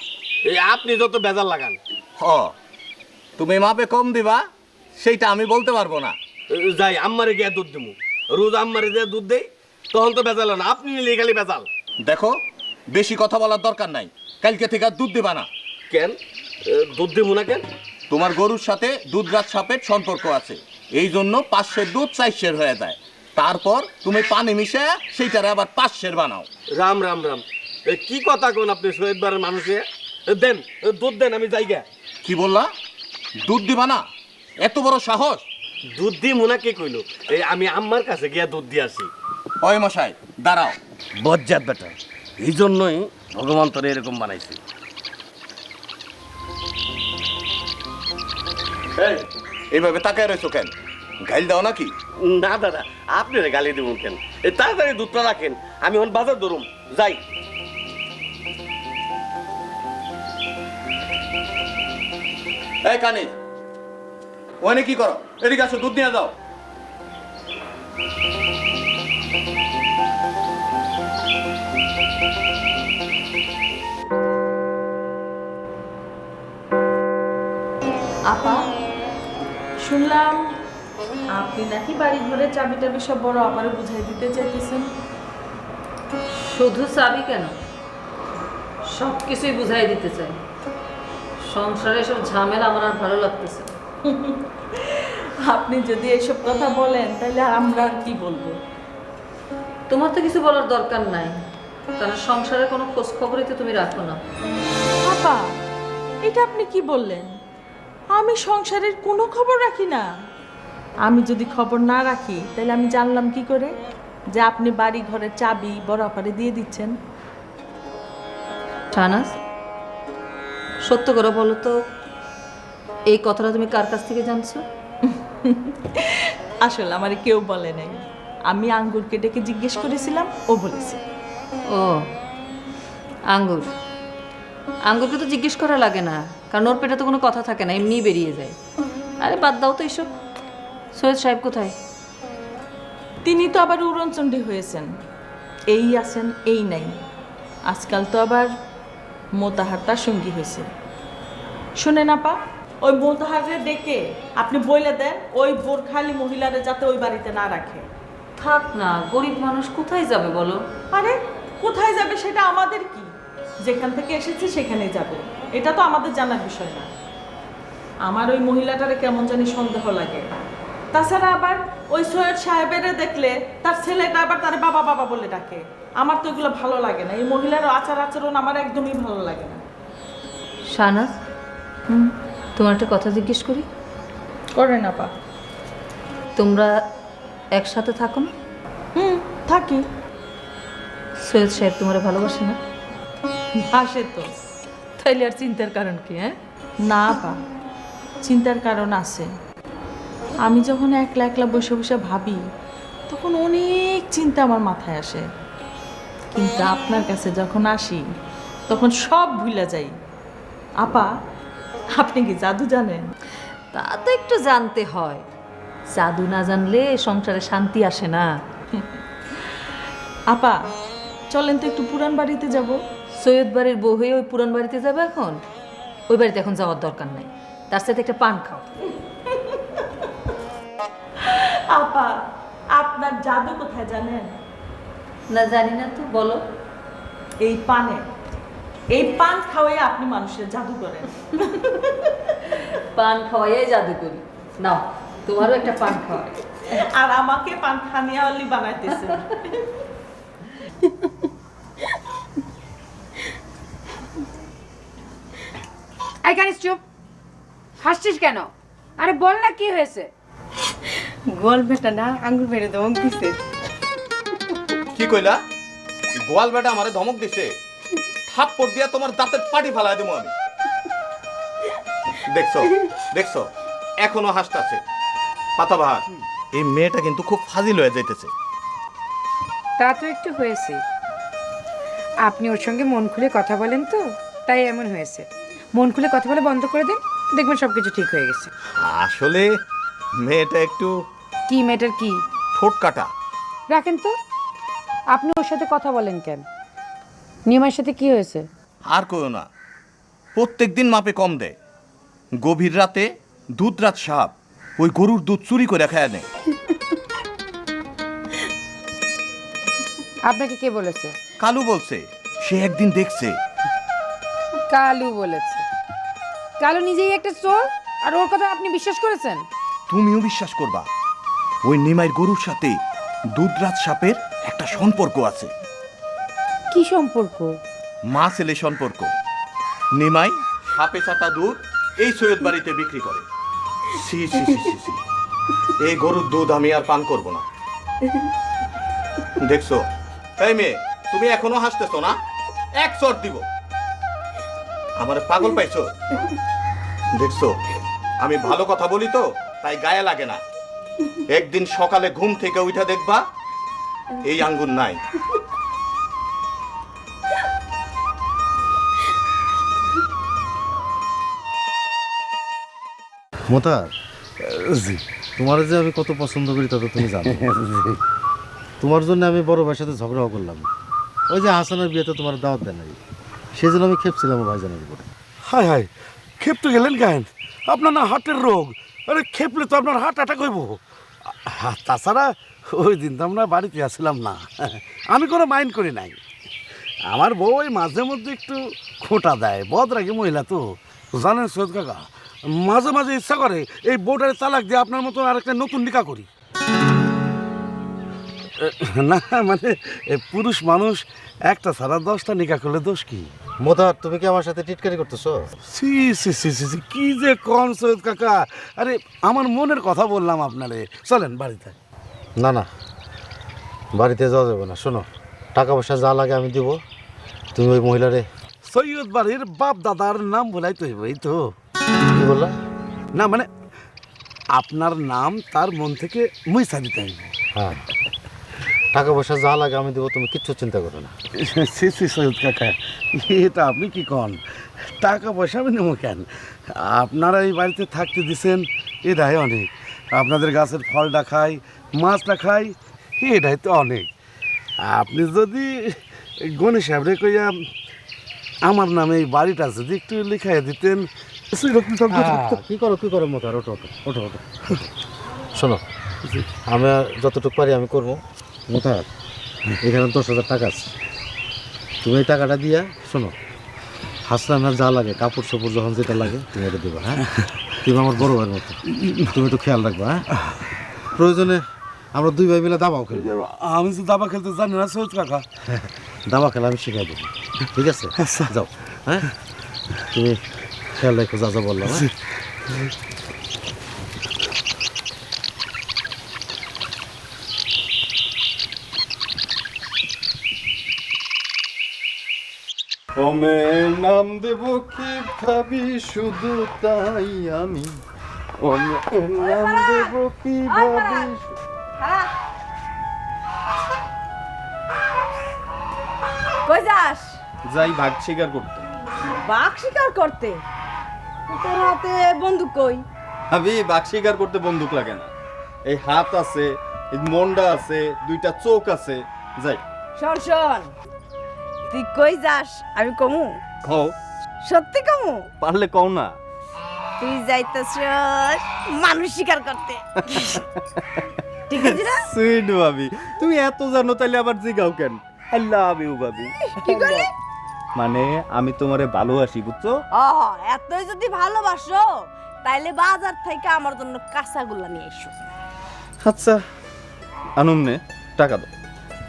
এই আপনি যত বেজার লাগান। হ, তুমি মাপে কম দিবা সেইটা আমি বলতে পারবো না। যাই আম্মারে গিয়ে দুধ দেবো, রোজ আম্মারে দিয়ে দুধ দেই, তখন তো বেজাল না। আপনি নিলে খালি বেজাল। দেখো, বেশি কথা বলার দরকার নাই। কালকে থেকে আর দুধ দিবা না। কেন দুধ দেবো না কেন? তোমার গরুর সাথে দুধরাজ সাপের সম্পর্ক আছে, এই জন্য 5 সের দুধ 4 সের হয়ে যায়। তারপর তুমি পানি মিশে সেইটারে আবার 5 সের বানাও। রাম রাম রাম, কি কথা কোন আপনি শহীদবারের মানুষে? দেন, দুধ দেন, আমি যাইগা। কি বললা? দুধ দিবা না? এত বড় সাহস? দুধ দি মুনা কে কইল? এই আমি আম্মার কাছে গিয়া দুধ দিয়ে আসি। ওই মশাই দাঁড়াও। বজ্জাত বেটা, এই জন্যই ভগবান তোরে এরকম বানাইছে। এই, এইভাবে তাকায় রয়েছো কেন? গাইল দাও নাকি? না দাদা, আপনারে গালি দেবো কেন? এই তাড়াতাড়ি দুধটা রাখেন, আমি এখন বাজার ধরুম, যাই। এই কানি, ওখানে কি করো? এদিকে আসো, দুধ নিয়ে যাও। আপা, শুনলাম আপনি নাকি বাড়ি ঘরে চাবি টাবি সব বড় আপারে বুঝাই দিতে চাইতেছেন। শুধু চাবি কেন, সব কিছুই বুঝাই দিতে চাই। সংসারে সব ঝামেলা আমার আর ভালো লাগতেছে না। আপনি যদি এইসব কথা বলেন তাহলে আমরা আর কি বলবো? তোমার তো কিছু বলার দরকার নাই, কারণ সংসারের কোনো খোঁজ খবরই তো তুমি রাখো না। আপা, এটা আপনি কি বললেন? আমি সংসারের কোনো খবর রাখি না। আমি যদি খবর না রাখি তাহলে আমি জানলাম কি করে যে আপনি বাড়ি ঘরের চাবি বড় আপারে দিয়ে দিচ্ছেন? শাহনাজ, সত্য করে বলো তো, এই কথাটা তুমি কার কাছ থেকে জানছো? আসলে আমারে কেউ বলে নাই, আমি আঙ্গুরকে ডেকে জিজ্ঞেস করেছিলাম, ও বলেছে। ও, আঙ্গুর। আঙ্গুরকে তো জিজ্ঞেস করা লাগে না, কারণ ওর পেটে তো কোনো কথা থাকে না, এমনিই বেরিয়ে যায়। আরে বাদ দাও তো এইসব। সৈয়দ সাহেব কোথায়? তিনি তো আবার উড়নচণ্ডী হয়েছেন, এই আছেন এই নাই। আজকাল তো আবার মোতাহার তার সঙ্গী হয়েছে। শুনে না পা, ওই মোতাহারে ডেকে আপনি বইলে দেন ওই বোরখালি মহিলারে যাতে ওই বাড়িতে না রাখে। থাক না, গরিব মানুষ কোথায় যাবে বলো? আরে কোথায় যাবে সেটা আমাদের কি? যেখান থেকে এসেছে সেখানেই যাবে, এটা তো আমাদের জানার বিষয় না। আমার ওই মহিলাটারে কেমন জানি সন্দেহ লাগে। তাছাড়া আবার ওই সৈয়দ সাহেবের দেখলে তার ছেলেটা আবার তার বাবা বাবা বলে ডাকে। আমার তো এগুলো ভালো লাগে না, এই মহিলার আচার আচরণ আমার একদমই ভালো লাগে না। শাহনাজ, তোমার একটা কথা জিজ্ঞেস করি? করে না পা। তোমরা একসাথে থাকো না? থাকি। সৈয়দ সাহেব তোমার ভালোবাসে না? আসে তো। তাইলে আর চিন্তার কারণ কি? হ্যাঁ না পা, চিন্তার কারণ আছে। আমি যখন একলা একলা বসে বসে ভাবি তখন অনেক চিন্তা আমার মাথায় আসে, কিন্তু আপনার কাছে যখন আসি তখন সব ভুলে যাই। আপা, আপনি কি জাদু জানেন? তা তো একটু জানতে হয়, জাদু না জানলে সংসারে শান্তি আসে না। আপা, চলেন তো একটু পুরান বাড়িতে যাব। সৈয়দ বাড়ির বউ হয়ে ওই পুরান বাড়িতে যাবে এখন? ওই বাড়িতে এখন যাওয়ার দরকার নাই, তার সাথে একটা পান খাও। আপা, আপনার জাদু কোথায় জানেন? না জানি না তো, বলো। এই পানে, এই পান খাওয়াই আপনি মানুষের জাদু করেন। পান খাওয়াই জাদু করি। নাও, তোমারও একটা পান খাওয়াই। আর আমাকে পান খানিয়াওয়ালি বানাইতেছে। আই কানিস চুপ, হাসছিস কেন? আরে বল না কি হয়েছে? গোয়াল বেটা না আঙ্গুর বেড়ে ধমক দিছে। কি কইলা? গোয়াল বেটা আমারে ধমক দিছে? থাপ্পড় দিয়া তোমার দাঁতের পাটি ফালাই দেবো আমি। দেখছো দেখছো, এখনো হাসতাছে। পাতাবাহার, এই মেয়েটা কিন্তু খুব ফাজিল হয়ে যাইতেছে। তা তো একটু হয়েছে। আপনি ওর সঙ্গে মন খুলে কথা বলেন তো, তাই এমন হয়েছে। মন খুলে কথা বলে বন্ধ করে দিন, দেখবেন সব কিছু ঠিক হয়ে গেছে। আসলে মেয়েটা একটু কি মেয়েটার কি? ঠোঁট কাটা। রাখেন তো, আপনি ওর সাথে কথা বলেন কেন? নিয়মের সাথে কি হয়েছে? আর কইও না, প্রত্যেক দিন মাপে কম দেয়। গভীর রাতে দুধ রাত সাপ ওই গরুর দুধ চুরি করে খায় নেয়। আপনাকে কে বলেছে? কালু বলছে, সে একদিন দেখছে। কালু বলেছে? কালু নিজেই একটা চোর, আর ওর কথা আপনি বিশ্বাস করেছেন? তুমিও বিশ্বাস করবা, ওই নিমাইয়ের গরুর সাথে দুধরাজ সাপের একটা সম্পর্ক আছে। কি সম্পর্ক? মা ছেলে সম্পর্ক। নিমাই সাপে চাটা দুধ এই সৈয়দ বাড়িতে বিক্রি করে। সি সি সি সি সি, এই গরুর দুধ আমি আর পান করব না। দেখছো এই মেয়ে, তুমি এখনো হাসতেছো না? এক চড় দিব। আমার পাগল পাইছো? দেখছো আমি ভালো কথা বলি তো, তাই গায়ে লাগে না। একদিন সকালে ঘুম থেকে উঠে দেখবা এই আঙ্গুর নাই। মোতার, তোমার যে আমি কত পছন্দ করি তা তো তুমি জানো। তোমার জন্য আমি বড় ভাইয়ের সাথে ঝগড়াও করলাম। ওই যে হাসানের বিয়েতে তোমার দাওয়াত দেয় নাই, সেই জন্য আমি খেপছিলাম ভাইজানের উপরে। হায় হায়, খেপতে গেলেন কেন? আপনার না হার্টের রোগ, আরে খেপলে তো আপনার হার্ট অ্যাটাক হইব। তাছাড়া ওই দিন তো আমরা বাড়িতে আসছিলাম না, আমি কোনো মাইন্ড করি নাই। আমার বউ ওই মাঝে মধ্যে একটু খোঁটা দেয়, বদরাগী মহিলা তো জানেন সৈয়দ কাকা। মাঝে মাঝে ইচ্ছা করে এই বউটারে তালাক দিয়ে আপনার মতো আর একটা নতুন নিকা করি। না মানে পুরুষ মানুষ একটা ছাড়া 10টা নিকা করলে দোষ কি? মোতার, তুমি কি আমার সাথে টিটকারি করতেছো? সি সি সি সি, কি যে কন সৈয়দ কাকা। আরে আমার মনের কথা বললাম আপনারে, চলেন বাড়িতে। না না, বাড়িতে যাওয়া যাবে না। শোনো, টাকা পয়সা যা লাগে আমি দিব, তুমি ওই মহিলারে। সৈয়দ বাড়ির বাপ দাদার নাম বলাই তো এই তো। কি বললা? না মানে আপনার নাম তার মন থেকে মুইসা দিতে হইব। হ্যাঁ, টাকা পয়সা যা লাগে আমি দেবো, তুমি কিচ্ছু চিন্তা করো না। সি সি সৈয়দ কাকা, এটা আপনি কি কন? টাকা পয়সা আমি নেবো কেন? আপনারা এই বাড়িতে থাকতে দিছেন, এটাই অনেক। আপনাদের গাছের ফলটা খাই, মাছটা খাই, এটাই তো অনেক। আপনি যদি গণেশ সাহেবরে কইয়া আমার নামে এই বাড়িটা যদি একটু লিখাইয়া দিতেন। কি করো কি করো মোতার, ওঠো ওঠো ওঠো ওঠো। শোনো, আমি যতটুকু পারি আমি করবো। মোতার, এখানে 10,000 টাকা আছে, তুমি এই টাকাটা দিয়া শোনো, হাসনার যা লাগে কাপড় চোপড় যখন যেটা লাগে তুমি এটা দেবা। হ্যাঁ, তুমি আমার বড় ভাইয়ের মতো, তুমি একটু খেয়াল রাখবা। হ্যাঁ, প্রয়োজনে আমরা 2 ভাই মিলে দাবাও খেলবো। আমি তো দাবা খেলতে জানি না সৈয়দ কাকা। দাবা খেলা আমি শিখাই দেবো, ঠিক আছে? যাও। হ্যাঁ, তুমি খেয়াল রাখো যা যা বললাম। ওমে নাম দেব কি ভাবি শুধু তাই আমি, ওমে নাম দেব কি ভাবি। কই যাস? যাই ভাগ শিকার করতে। বাঘ শিকার করতে? তোর হাতে বন্দুক কই? ভাবি, বাঘ শিকার করতে বন্দুক লাগে না, এই হাত আছে, এই মন্ডা আছে, 2টা চোখ আছে। যাই। শোন শোন, তুই কই যাস আমি কমু? কও। সত্যি কমু? পারলে কও না। তুই যাইতাছস মানুষ শিকার করতে, ঠিক আছে না? সুইট ভাবি, তুমি এত জানো তাইলে আবার জিগাও কেন? আই লাভ ইউ ভাবি। কি করলি? মানে আমি তোমারে ভালোবাসি, বুঝছো? এতই যদি ভালোবাসো তাইলে বাজার থেকে আমার জন্য কাঁচাগুলা নিয়ে এসো। আচ্ছা, আনুমনে টাকা দাও।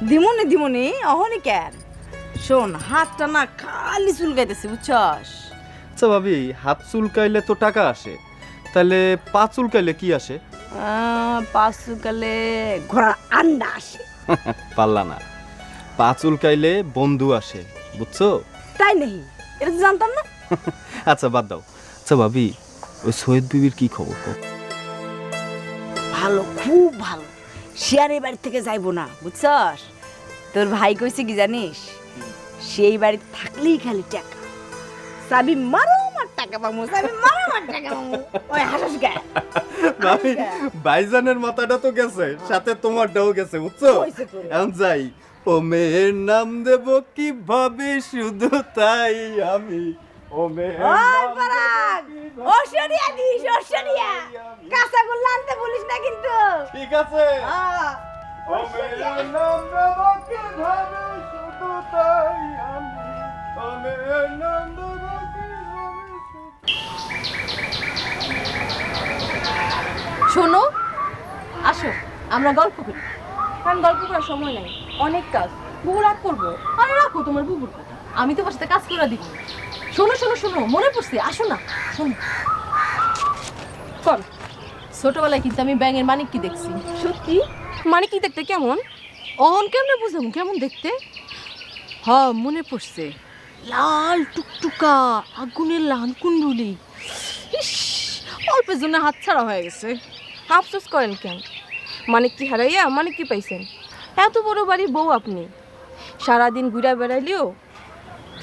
দিমুনি দিমুনি, অহনি কেন? শোন, হাতটা না খালি চুলকাইতেছে, বুঝছস? আচ্ছা ভাবি, হাত চুলকাইলে তো টাকা আসে, তাহলে পা চুলকাইলে কি আসে? পা চুলকালে ঘোড়ার আন্ডা আসে। পারলা না, পা চুলকাইলে বন্ধু আসে, বুঝছো? তাই নেই, এটা তো জানতাম না। আচ্ছা বাদ দাও। আচ্ছা ভাবি, ওই সৈয়দ বিবির কি খবর? ভালো, খুব ভালো। সে আর এই বাড়ি থেকে যাইবো না, বুঝছস? তোর ভাই কইছে কি জানিস? সেই বাড়িতে থাকলেই খালি টাকা, চাবি মারো মার টাকা পামু, চাবি মারো মার টাকা পামু। ওই হাসিস গায় ভাবি, ভাইজানের মাথাটা তো গেছে, সাথে তোমারটাও গেছে, বুঝছো? এখন যাই। ও মেয়ের নাম দেব কি ভাবে শুধু তাই আমি, ও মেয়ের নাম দেব কি ভাবে। ওশরিয়া দিস, ওশরিয়া কাঁচাগুলো আনতে বলিস না কিন্তু। ঠিক আছে। ও মেয়ের নাম দেব কি ভাবে শুধু তাই আমি, ও মেয়ের নাম দেব কি ভাবে শুধু। শোনো, আসো আমরা গল্প করি। কারণ গল্প করার সময় নাই, অনেক কাজ। বুবু রাগ করবো। আরে রাখো তোমার বুবুর কথা, আমি তোমার সাথে কাজ করে দিব। শোনো শোনো শোনো, মনে পড়ছে, আসো না, শোনো। কর। ছোটবেলায় কিন্তু আমি ব্যাঙের মানিক কি দেখছি। সত্যি? মানিক কি দেখতে কেমন? অহন কেমনে বুঝাবো কেমন দেখতে? হ, মনে পড়ছে, লাল টুকটুকা আগুনের লাল কুণ্ডুলি। ইস, অল্পের জন্য হাত ছাড়া হয়ে গেছে। আফসোস করেন কেন? মানিক কি হারাইয়া মানিক কি পাইছেন? এত বড় বাড়ির বউ আপনি, সারাদিন ঘুরা বেড়াইলেও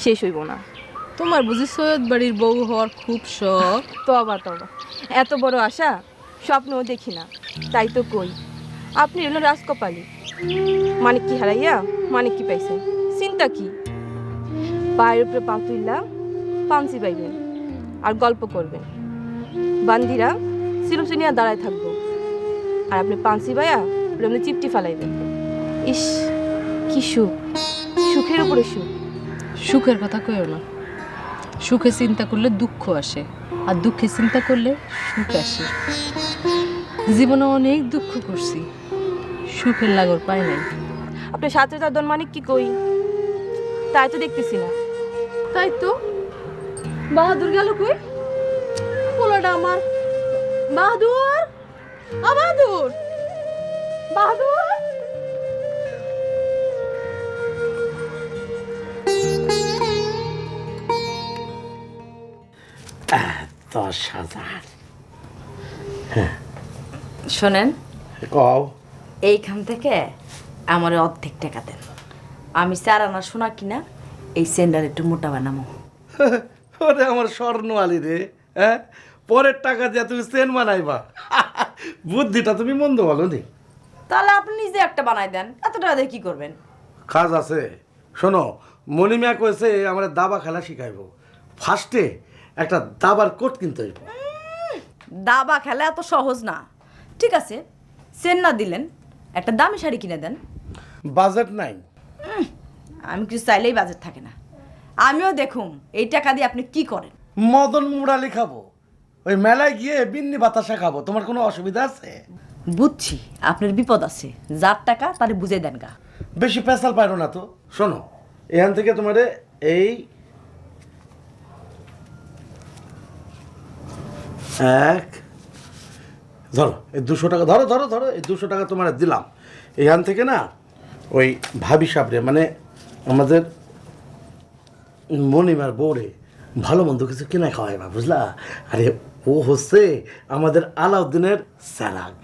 শেষ হইব না। তোমার বুঝি সৈয়দ বাড়ির বউ হওয়ার খুব শখ? তবা তবা, এত বড় আশা স্বপ্নও দেখি না, তাই তো কই আপনি হলেন রাজকপালী। মানিক কি হারাইয়া মানিক কি পাইছেন, চিন্তা কি? পায়ের উপরে পা তুইলা পাঞ্চি পাইবেন আর গল্প করবেন, বান্দিরা সিরুসিনিয়া দাঁড়ায় থাকবো, আর আপনি পাঞ্চি বাইয়া আপনি চিপটি ফালাইবেন। ইস, কি সুখ, সুখের উপরে সুখ। সুখের কথা কইও না, সুখে চিন্তা করলে দুঃখ আসে, আর দুঃখে চিন্তা করলে সুখ আসে। জীবনে অনেক দুঃখ করছি, সুখের লাগর পাই নাই। আপনার সাথে তার মানিক কি কই? তাই তো দেখতেছি না। তাই তো, বাহাদুর গেল কই? পোলাটা আমার বাহাদুর, বাহাদুর, বাহাদুর। 10,000। শোনেন, কও। এইখান থেকে আমার অর্ধেক টাকা দেন। আমি 4 আনা সোনা কিনা এই সেন্ডার একটু মোটা বানাবো। ওরে আমার স্বর্ণ আলী রে, হ্যাঁ, পরের টাকা দিয়ে তুমি চেন বানাইবা? বুদ্ধিটা তুমি মন্দ বলো নি। তাহলে আপনি নিজে একটা বানাই দেন, এত টাকা দিয়ে কি করবেন? কাজ আছে। শোনো, মণিমিয়া কয়েছে আমার দাবা খেলা শিখাইবো। ফার্স্টে একটা দাবার কোট কিনতে হইব। দাবা খেলা এত সহজ না। ঠিক আছে, সেন না দিলেন, একটা দামি শাড়ি কিনে দেন। বাজেট নাই। আমি কিছু চাইলেই বাজেট থাকে না। আমিও দেখুম এই টাকা দিয়ে আপনি কি করেন। মদন মুড়ালি খাবো, ওই মেলায় গিয়ে বিন্নি বাতাসা খাবো। তোমার কোনো অসুবিধা আছে? বুঝছি আপনার বিপদ আছে, যার টাকা তারে বুঝে দেন গা। বেশি পেশাল পাইরো না তো। শোনো, এখান থেকে তোমারে এই 1 ধরো, এই 200 টাকা ধরো ধরো ধরো, এই 200 টাকা তোমার দিলাম। এখান থেকে না ওই ভাবি সাবরে, মানে আমাদের মনিমার বউরে ভালো মন্দ কিছু কিনে খাওয়াইবা, বুঝলা? আরে ও হচ্ছে আমাদের আলাউদ্দিনের স্যারাগ।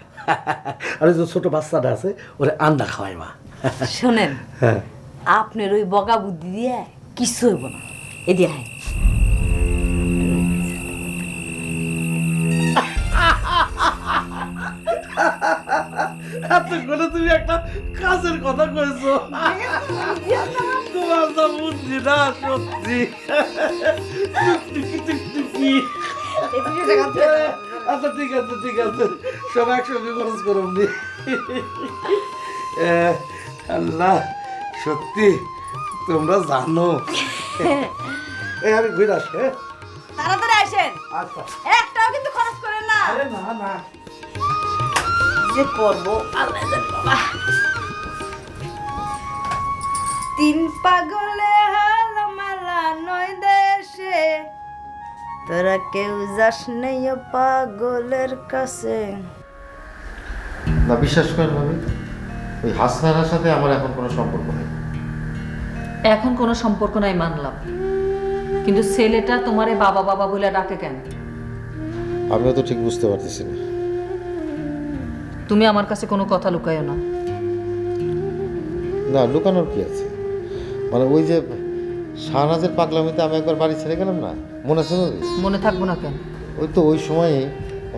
আর ওই যে ছোট বাচ্চাটা আছে ওরে আন্ডা খাওয়াইবা। শোনেন, হ্যাঁ, আপনার ওই বগা বুদ্ধি দিয়ে কিছু হইব না। এদিকে হ্যাঁ, এতক্ষণে তুমি একটা কাজের কথা কয়েছো। তোমার তো বুদ্ধি না সত্যি। টুকটুকি। আচ্ছা ঠিক আছে ঠিক আছে, সব একসঙ্গে খরচ করো। আল্লাহ, সত্যি তোমরা জানো। এই আমি ঘুরে আসি। হ্যাঁ, তাড়াতাড়ি আসেন। আচ্ছা। একটাও কিন্তু খরচ করেন না। আরে না না, যে করবো আল্লাহ জানে বাবা। 3 পাগলে হাল মালা 9 দেশে, তোরা কেউ যাস নেই ও পাগলের কাছে। না, বিশ্বাস করেন ভাবি, ওই হাসনার সাথে আমার এখন কোনো সম্পর্ক নেই। এখন কোনো সম্পর্ক নাই মানলাম, কিন্তু ছেলেটা তোমারে বাবা বাবা বলে ডাকে কেন? আমিও তো ঠিক বুঝতে পারতেছি না। তুমি আমার কাছে কোনো কথা লুকাইও না। না, লুকানোর কি আছে? মানে ওই যে শাহনাজের পাগলামিতে আমি একবার বাড়ি ছেড়ে গেলাম না, মনে আছে? মনে থাকবো না কেন? ওই তো ওই সময়ে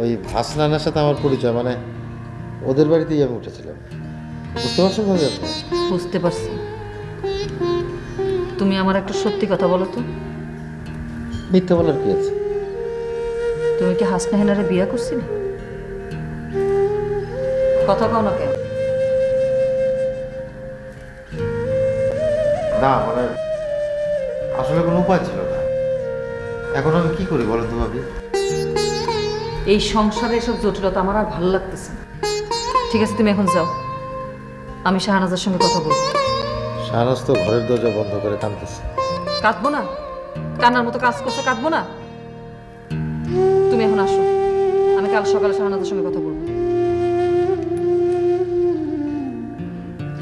ওই হাসনানার সাথে আমার পরিচয়, মানে ওদের বাড়িতেই আমি উঠেছিলাম। বুঝতে পারছো ভাবি আপনি? বুঝতে পারছি। তুমি আমার একটা সত্যি কথা বলো তো, মিথ্যা বলার কি আছে? তুমি কি হাসনা হেনারে বিয়ে করছিলে? কথা কও না কেন? না, মানে আসলে কোনো উপায় ছিল না। এখন আমি কি করি বলেন তো ভাবি? এই সংসারে এসব জটিলতা আমার আর ভালো লাগতেছে না। ঠিক আছে, তুমি এখন যাও, আমি শাহনাজের সঙ্গে কথা বলবো। শাহনাজ তো ঘরের দরজা বন্ধ করে কাঁদতেছে। কাঁদবো না? কান্নার মতো কাজ করছে, কাঁদবো না? তুমি এখন আসো, আমি কাল সকালে শাহানাদের সঙ্গে কথা বলবো।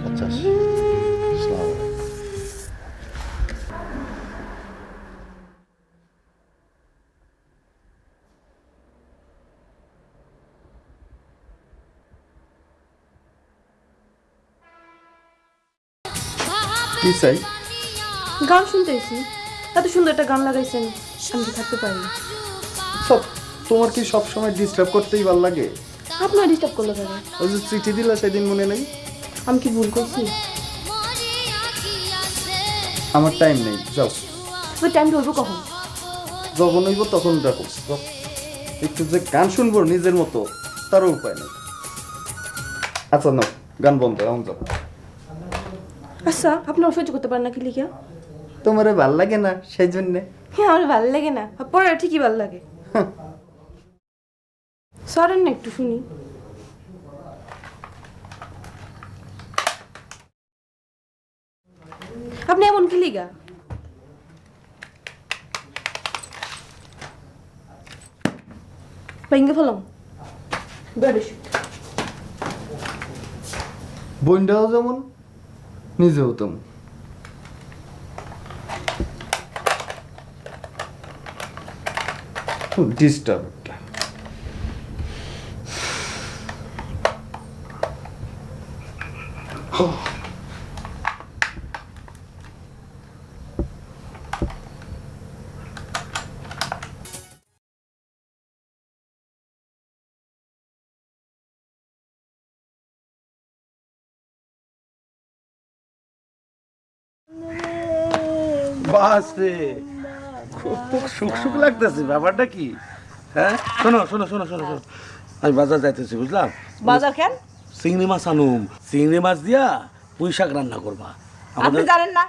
আচ্ছা, কি চাই? গান শুনতে এসেছি, এত সুন্দর একটা গান লাগাইছেন, আমি তো থাকতে পারি না। সব তোমার কি সব সময় ডিস্টার্ব করতেই ভালো লাগে? আপনার ডিস্টার্ব করলো কেন? ওই যে চিঠি দিলা সেদিন মনে নেই? আমি কি ভুল করছি? আমার টাইম নেই, যাও। ওই টাইম ধরবো কখন? যখন হইব তখন দেখো। একটু যে গান শুনবো নিজের মতো, তারও উপায় নেই। আচ্ছা না, গান বন্ধ, এখন যাও। আচ্ছা, আপনি অসহ্য করতে পারেন না কি লিখা? তোমারে ভাল লাগে না সেই জন্যে? হ্যাঁ, আমার ভালো লাগে না, পরে ঠিকই ভালো লাগে। সরেন না একটু শুনি। আপনি এমন কি লিগা? ভেঙে ফেলাম বইন্ডাও যেমন নিজেও তেমন। ডিস্টার্ব একটা। বাস রে, খুব তো সুখ সুখ লাগতেছে, ব্যাপারটা কি? হ্যাঁ, শোনো শোনো শোনো শোনো শোনো, আমি বাজার যাইতেছি, বুঝলাম? বাজার কেন? চিংড়ি মাছ আনুম, চিংড়ি মাছ দিয়া পুঁই শাক রান্না করবা। আপনি জানেন না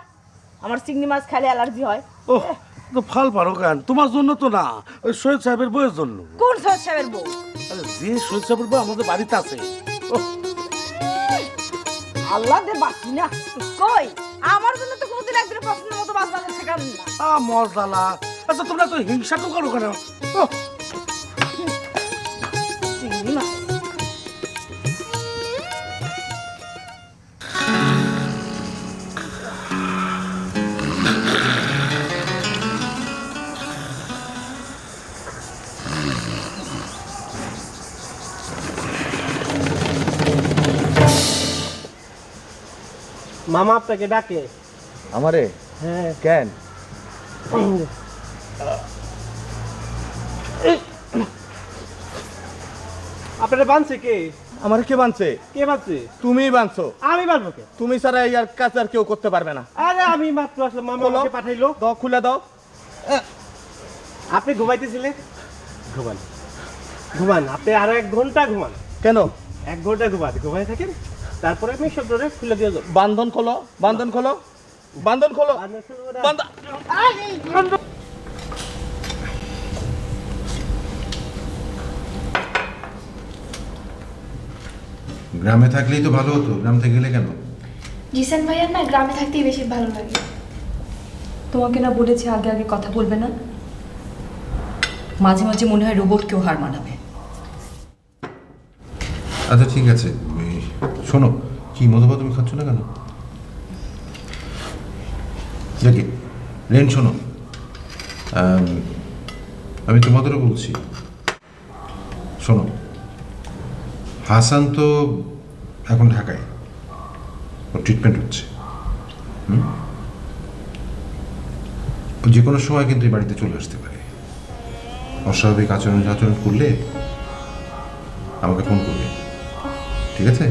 আমার চিংড়ি মাছ খেলে অ্যালার্জি হয়? ওহ, তো ফল পারো কেন? তোমার জন্য তো না, ওই সৈয়দ সাহেবের বউয়ের জন্য। কোন সৈয়দ সাহেবের বউ? আরে যে সৈয়দ সাহেবের বউ আমাদের বাড়িতে আছে। আল্লাহ দে বাঁচি না। কই, আমার জন্য তো কোনোদিন একদিন পছন্দের মতো মাছ বাজার শেখান না। মজালা। আচ্ছা, তোমরা তো হিংসা তো করো কেন? চিংড়ি মাছ মামা আপনাকে ডাকে। আমারে? হ্যাঁ। কেন? আপনারা বানছে কে? আমার কে বানছে? কে বানছে? তুমি বানছো। আমি বানবো কে? তুমি ছাড়া এই আর কাজ আর কেউ করতে পারবে না। আরে আমি মাত্র আসলাম, মামা আমাকে পাঠাইলো। দাও, খুলে দাও। আপনি ঘুমাইতেছিলেন? ঘুমান ঘুমান, আপনি আরো 1 ঘন্টা ঘুমান। কেন? 1 ঘন্টা ঘুমাই থাকেন, তারপরে আমি সব ধরে খুলে দিয়ে যাবো। বান্ধন খোলো, বান্ধন খোলো, বান্ধন খোলো, বান্ধন। গ্রামে থাকলেই তো ভালো হতো, গ্রাম থেকে গেলে কেন? জিসান ভাইয়ার না গ্রামে থাকতেই বেশি ভালো লাগে। তোমাকে না বলেছি আগে আগে কথা বলবে না? মাঝে মাঝে মনে হয় রোবট কেউ হার মানাবে। আচ্ছা ঠিক আছে, শোনো, কি মধুবা তুমি খাচ্ছ না কেন? দেখি রেন, শোনো, আমি তোমাদেরও বলছি, শোনো, হাসান তো এখন ঢাকায়, ওর ট্রিটমেন্ট হচ্ছে। ও যে কোনো সময় কিন্তু এই বাড়িতে চলে আসতে পারে। অস্বাভাবিক আচরণ করলে আমাকে ফোন করবে, ঠিক আছে?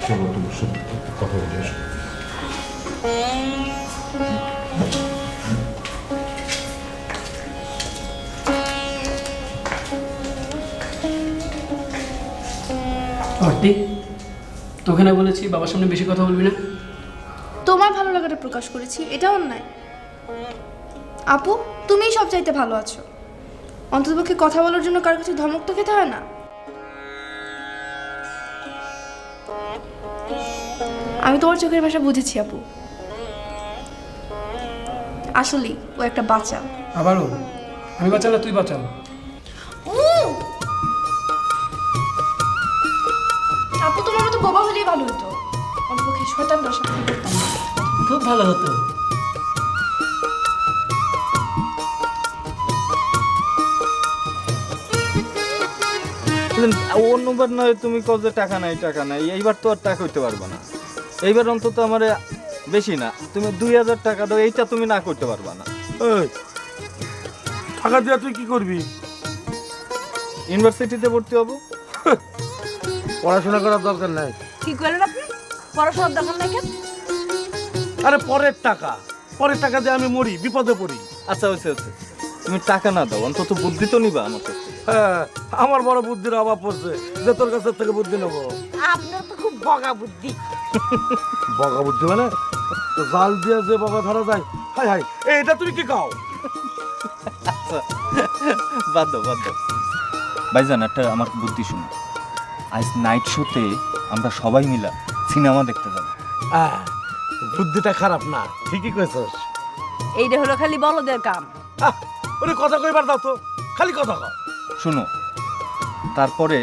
চলো তোমার সাথে কথা বলে আসো। তোকে না বলেছি বাবার সামনে বেশি কথা বলবি না? তোমার ভালো লাগাটা প্রকাশ করেছি, এটা অন্যায়। আপু, তুমিই সব চাইতে ভালো আছো, অন্ততপক্ষে কথা বলার জন্য কার কাছে ধমক তো খেতে হয় না। আমি তোমার চোখের ভাষা বুঝেছি আপু। আসলেই ও একটা বাচ্চা। আবারও আমি বাঁচা না তুই বাঁচা? আপু তোমার মতো বোবা হলেই ভালো হতো, অন্তপক্ষে শয়তানটার সাথে করতাম না। খুব ভালো হতো। অন্যবার নয় তুমি কও যে টাকা নাই টাকা নাই, এইবার তো আর টাকা হইতে পারবে না। এইবার অন্তত আমার বেশি না, তুমি 2000 টাকা দাও, এইটা তুমি না করতে পারবা না। এই টাকা দিয়ে তুই কি করবি? ইউনিভার্সিটিতে ভর্তি হবো। পড়াশোনা করার দরকার নাই। কি করলেন আপনি? পড়াশোনার দরকার নাই কেন? আরে পরের টাকা দিয়ে আমি মরি, বিপদে পড়ি। আচ্ছা হয়েছে হয়েছে, তুমি টাকা না দাও, অন্তত বুদ্ধি তো নিবা আমার কাছে। হ্যাঁ, আমার বড় বুদ্ধির অভাব পড়ছে যে তোর কাছ থেকে বুদ্ধি নেবো। আপনার তো খুব বগা বুদ্ধি। বগা বুদ্ধি মানে তো জাল দিয়ে যে বগা ধরা যায়। হাই হাই, এটা তুমি কি খাও? আচ্ছা বাদ দাও বাদ দাও। ভাইজান একটা আমার বুদ্ধি শুনো, আজ নাইট শোতে আমরা সবাই মিলা সিনেমা দেখতে যাবো। বুদ্ধিটা খারাপ না, ঠিকই কইছস। এইটা হলো খালি বলদের কাম। ওরে কথা কইবার দাও তো, খালি কথা কও। শুনো, তারপরে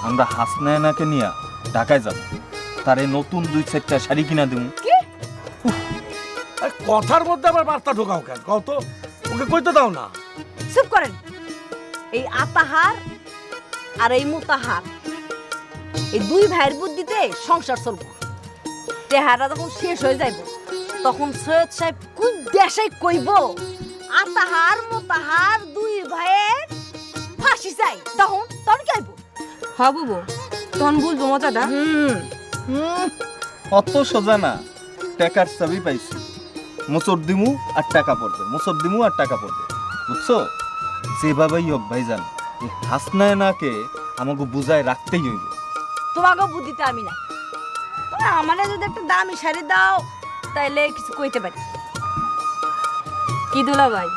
আমরা হাসনায়নাকে নিয়ে ঢাকায় যাব, তারে নতুন 2-4টা শাড়ি কিনা দেবো। কথার মধ্যে আবার বার্তা ঢোকাও কেন কও তো? ওকে কইতে দাও না। চুপ করেন। এই আতাহার আর এই মুতাহার, এই দুই ভাইয়ের বুদ্ধিতে সংসার চলবো। তেহারা যখন শেষ হয়ে যাইব তখন সৈয়দ সাহেব কোন দেশে কইব আতাহার মুতাহার দুই ভাইয়ের ফাঁসি চাই, তখন কি আইব? হ্যাঁ বুবু, তখন বুঝবো মজাটা। অত সোজা না, টাকার চাবি পাইছি, মোচর দিমু আর টাকা পড়বে, মোচর দিমু আর টাকা পড়বে, বুঝছো? যেভাবেই হোক ভাইজান, এই হাসনায়নাকে আমাকে বুঝায় রাখতেই হইব। তোমাকে বুদ্ধিতে আমি নাই। তবে আমারে যদি একটা দামি শাড়ি দাও তাইলে কিছু কইতে পারি। কি দুলা ভাই,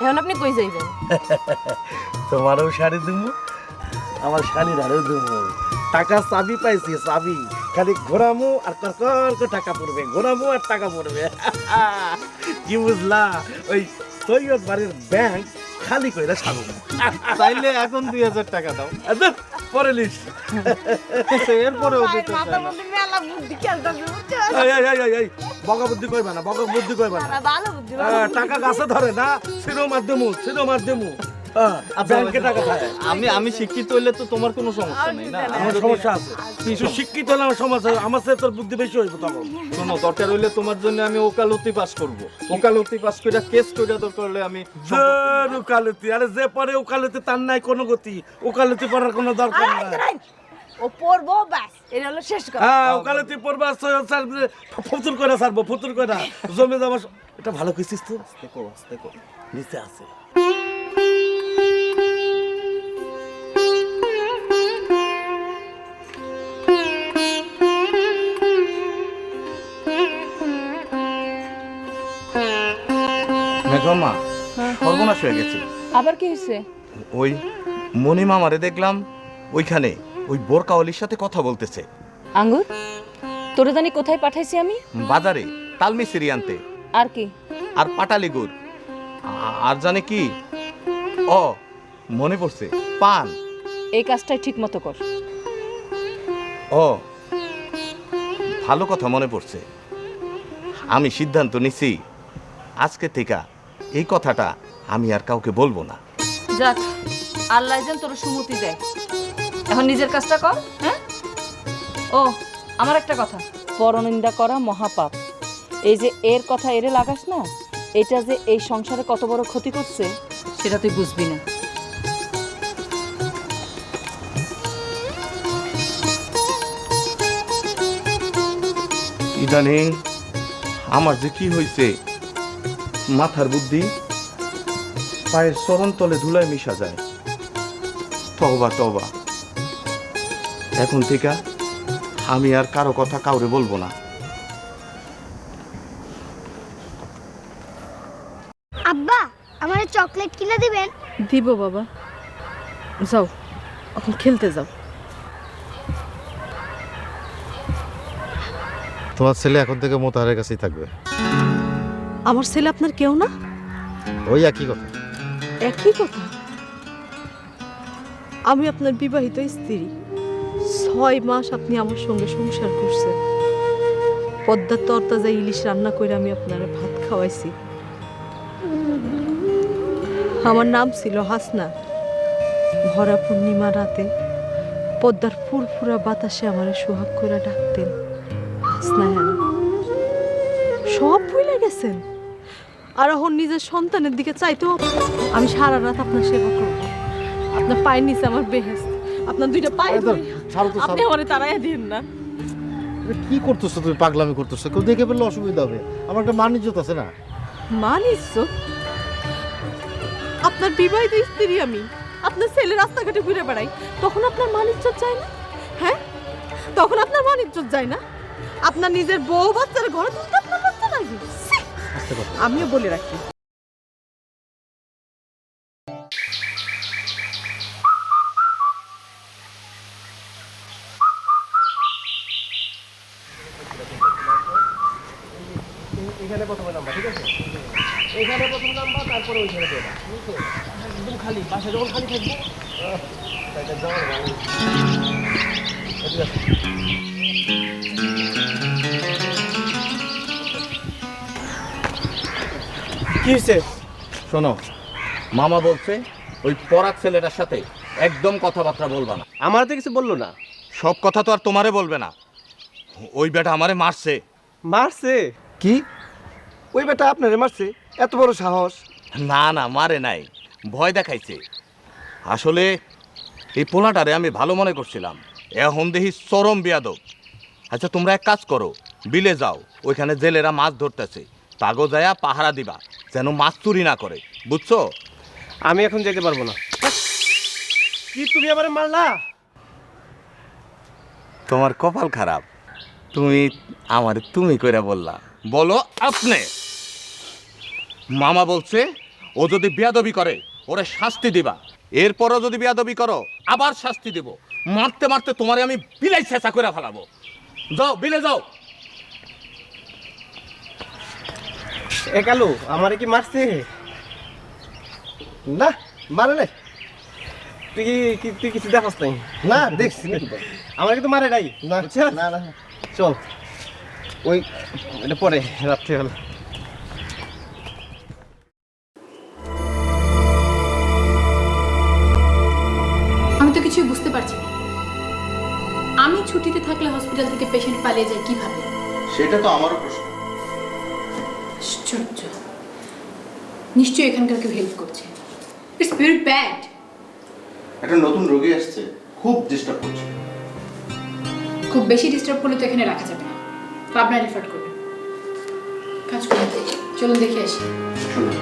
এখন আপনি কই যাইবেন? তোমারও শাড়ি দিমু, আমার শাড়ির আরও দিমু। টাকা চাবি পাইছি, চাবি খালি ঘোরামু আর কর টাকা পড়বে, ঘোরামু আর টাকা পড়বে। কি বুঝলা? ওই সৈয়দ বাড়ির ব্যাংক খালি কইরা ছাড়ু। তাইলে এখন 2000 টাকা দাও, পরে লিস। এরপরেও দিতে চাই না। মেলা বুদ্ধি খেলতেছে, বুঝছো? এই বগা বুদ্ধি কইবা না, বগা বুদ্ধি কইবা না। ভালো বুদ্ধি। টাকা গাছে ধরে না, সিরো মাধ্যমু ব্যাংকে টাকা খায়। আমি শিক্ষিত হইলে তো তোমার কোনো সমস্যা নেই না। আমার সমস্যা আছে, তুই শিক্ষিত হলে আমার সমস্যা, আমার সাথে তোর বুদ্ধি বেশি হইব। তখন শোনো, দরকার হইলে তোমার জন্য আমি ওকালতি পাস করব, ওকালতি পাস কইরা কেস কইরা দরকার হলে আমি ওকালতি। আরে যে পরে ওকালতি তার নাই কোনো গতি, ওকালতি পড়ার কোনো দরকার নাই। ও পড়বো ব্যাস, এটা হলো শেষ কথা। হ্যাঁ, ওকালতি পড়বা, ফুতুর করে ছাড়বো, ফুতুর করে জমে যাবো। এটা ভালো কইছিস তো? আস্তে কো, নিচে আছে। মেঘমা, সর্বনাশ হয়ে গেছে। আবার কি হয়েছে? ওই মনি মামারে দেখলাম ওইখানে ওই বোরকাওয়ালির সাথে কথা বলতেছে। আঙ্গুর, তোরে জানি কোথায় পাঠাইছি আমি? বাজারে তালমিসিরি আনতে। আর কি? আর পাটালি গুড়, আর জানে কি, ও মনে পড়ছে, পান। এই কাজটাই ঠিক মতো কর। ও ভালো কথা মনে পড়ছে, আমি সিদ্ধান্ত নিছি আজকে থেকে এই কথাটা আমি আর কাউকে বলবো না। যাক, আল্লাহ যেন তোর সুমতি দেয়। এখন নিজের কাজটা কর। হ্যাঁ, ও আমার একটা কথা, পরনিন্দা করা মহাপাপ। এই যে এর কথা এরে লাগাস না, এটা যে এই সংসারে কত বড় ক্ষতি করছে সেটা তুই বুঝবি না। ইদানিং আমার যে কি হয়েছে, মাথার বুদ্ধি পায়ের চরণ তলে ধুলায় মিশা যায়। তওবা তওবা, এখন থেকে আমি আর কারো কথা কাউরে বলবো না। আব্বা, আমার চকলেট কিনে দিবেন? দিব বাবা, যাও এখন খেলতে যাও। তোমার ছেলে এখন থেকে মোতাহারের কাছেই থাকবে। আমার ছেলে আপনার কেউ না? ওই একই কথা। একই কথা? আমি আপনার বিবাহিত স্ত্রী, 6 মাস আপনি আমার সঙ্গে সংসার করছেন, পদ্মার তরতাজা ইলিশ রান্না করে আমি আপনার ভাত খাওয়াইছি। আমার নাম ছিল হাসনা। ভরা পূর্ণিমা রাতে পদ্মার ফুরফুরা বাতাসে আমার সোহাগ করে ডাকতেন হাসনা। হ্যাঁ, সব ভুলে গেছেন? আর এখন নিজের সন্তানের দিকে চাইতেও আমি সারা রাত আপনার সেবা করব। আপনার পায়ের নিচে আমার বেহেশত, আপনার 2টা পায়ে ধরে আপনি আমারে তাড়াইয়া দিন না। কি করতেছো তুমি? পাগলামি করতেছো? কেউ দেখে ফেললে অসুবিধা হবে। আমার একটা মান ইজ্জত আছে না? মান ইজ্জত? আপনার বিবাহিত স্ত্রী আমি, আপনার ছেলে রাস্তাঘাটে ঘুরে বেড়াই, তখন আপনার মান ইজ্জত যায় না? হ্যাঁ, তখন আপনার মান ইজ্জত যায় না? আপনার নিজের বউ বাচ্চার ঘরে তুলতে আপনার লজ্জা লাগে? আমিও বলে রাখি, এখানে প্রথমে নাম্বার, ঠিক আছে? এখানে প্রথম নাম্বার, তারপরে ওইখানে দেবা। একদম খালি, পাশে যখন খালি থাকবো কি হয়েছে? শোনো, মামা বলছে ওই পরাগ ছেলেটার সাথে একদম কথাবার্তা বলবা না। আমার তো কিছু বললো না। সব কথা তো আর তোমারে বলবে না। ওই বেটা আমারে মারছে। মারছে? কি? ওই বেটা আপনারে মারছে? এত বড় সাহস? না না, মারে নাই, ভয় দেখাইছে। আসলে এই পোলাটারে আমি ভালো মনে করছিলাম, এখন দেখি চরম বিয়াদব। আচ্ছা তোমরা এক কাজ করো, বিলে যাও, ওইখানে জেলেরা মাছ ধরতেছে, তাগো যায়া পাহারা দিবা যেন মাছ চুরি না করে, বুঝছো? আমি এখন যেতে পারবো না। কি তুমি আমারে মারলা? তোমার কপাল খারাপ, তুমি আমারে তুমি কইরা বললা। বলো আপনি। মামা বলছে ও যদি বেয়াদবি করে ওরে শাস্তি দিবা, এরপরও যদি বেয়াদবি করো আবার শাস্তি দিব। মারতে মারতে তোমারে আমি বিলাই চেঁচা করে ফেলাবো। যাও, বিলে যাও। একালু আমারে কি মারছে? না, মারে নাই। তুই কিছু দেখাস নাই? না, দেখছি না। আমার কিন্তু মারে নাই। না না না, চল ওই এটা পরে রাত্রে হলো। আমি তো কিছুই বুঝতে পারছি না। আমি ছুটিতে থাকলে হসপিটাল থেকে পেশেন্ট পালিয়ে যায় কিভাবে? সেটা তো আমারও প্রশ্ন। আশ্চর্য, নিশ্চয়ই এখানকার কেউ হেল্প করছে। It's very bad. একটা নতুন রোগী আসছে, খুব ডিস্টার্ব করছে। খুব বেশি ডিস্টার্ব করলে তো এখানে রাখা যাবে না, পাবনা রেফার করবে। কাজ করুন, চলুন দেখে আসি। শুনুন,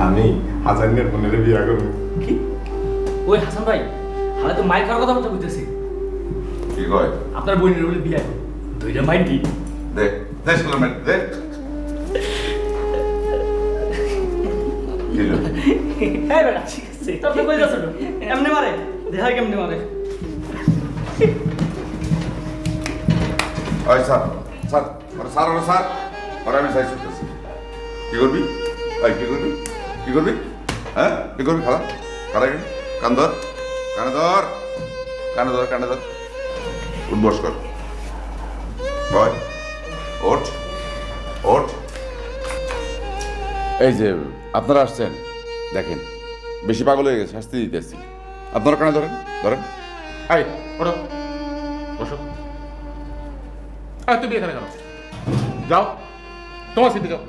আমি হাসানের বোনের বিয়া করব। কি? ওই হাসান ভাই, আমি তো মাইক খাওয়ার কথা বুঝতেছি। কি কয়? আপনার বোনের বলে বিয়া, 2টা মাইক দি। দে দে সালামেট দে। কি হলো? হ্যাঁ বেটা, ঠিক আছে। তোর তো কই যাচ্ছ? এমনি মারে, দেখা কেমনে মারে। ওই স্যার, স্যার, ওরা স্যার, ওরা স্যার, ওরা আমি সাইজ করতেছি। কি করবি? ওই কি করবি? কি করবি? হ্যাঁ কি করবি? খালা খালা কেন? কান ধর, কানে ধর, কানে ধর, কানে ধর। উঠবস কর, বয়, ওঠ, ওঠ। এই যে আপনারা আসছেন, দেখেন বেশি পাগল হয়ে গেছে, শাস্তি দিতেছি। আপনারা কানে ধরেন, ধরেন। আই ওঠো, বসো। তুমি এখানে কেন? যাও, তোমার সিটে যাও।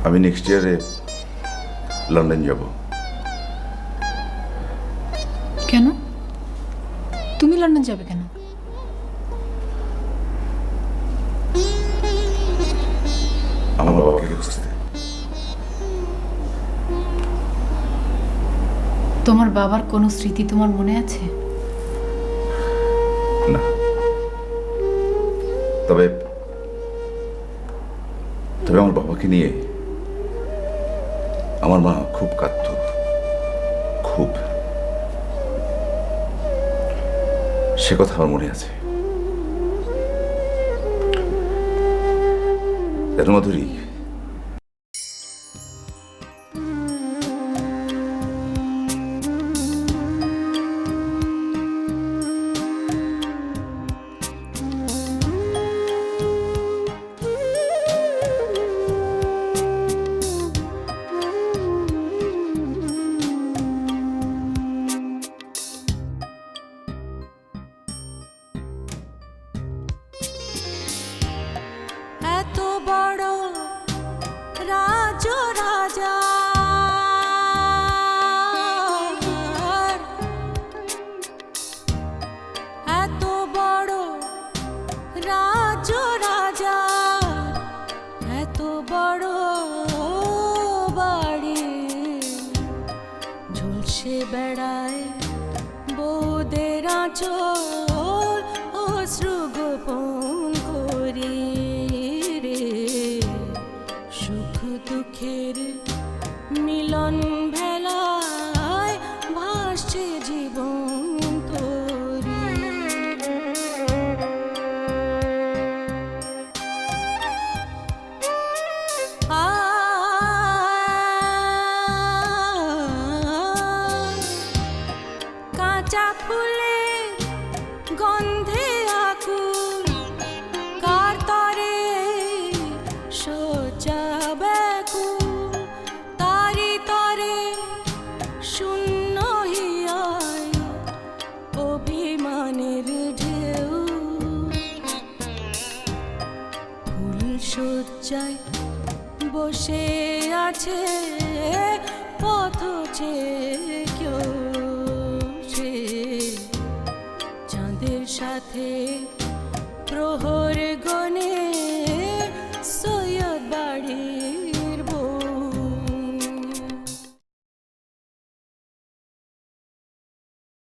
আমি নেক্সট ইয়ারে লন্ডন যাব। কেন? তুমি লন্ডন যাবে কেন? আমার বাবাকে বুঝতে দে। তোমার বাবার কোনো স্মৃতি তোমার মনে আছে? না, তবে তবে আমার বাবাকে নিয়ে আমার মা খুব কাঁদত, খুব। সে কথা আমার মনে আছে। জানো মাধুরী, এত বড় রাজ রাজা এত বড় রাজ রাজা এত বড় বাড়ি ঝুলসে বেড়ায় বৌদের আঁচল অশ্রু গোপন করি রে সুখ দুঃখের মিলন ভেলায় ভাসছে জীবন তোরি কাঁচা ফুলের গন্ধে আকুল কার তরে সোজা ব্যাকুল তারি তরে শূন্য হিয়ায় অভিমানের ঢেউ ফুল শয্যায় বসে আছে পথ চেয়ে কেউ সে চাঁদের সাথে প্রহর গণে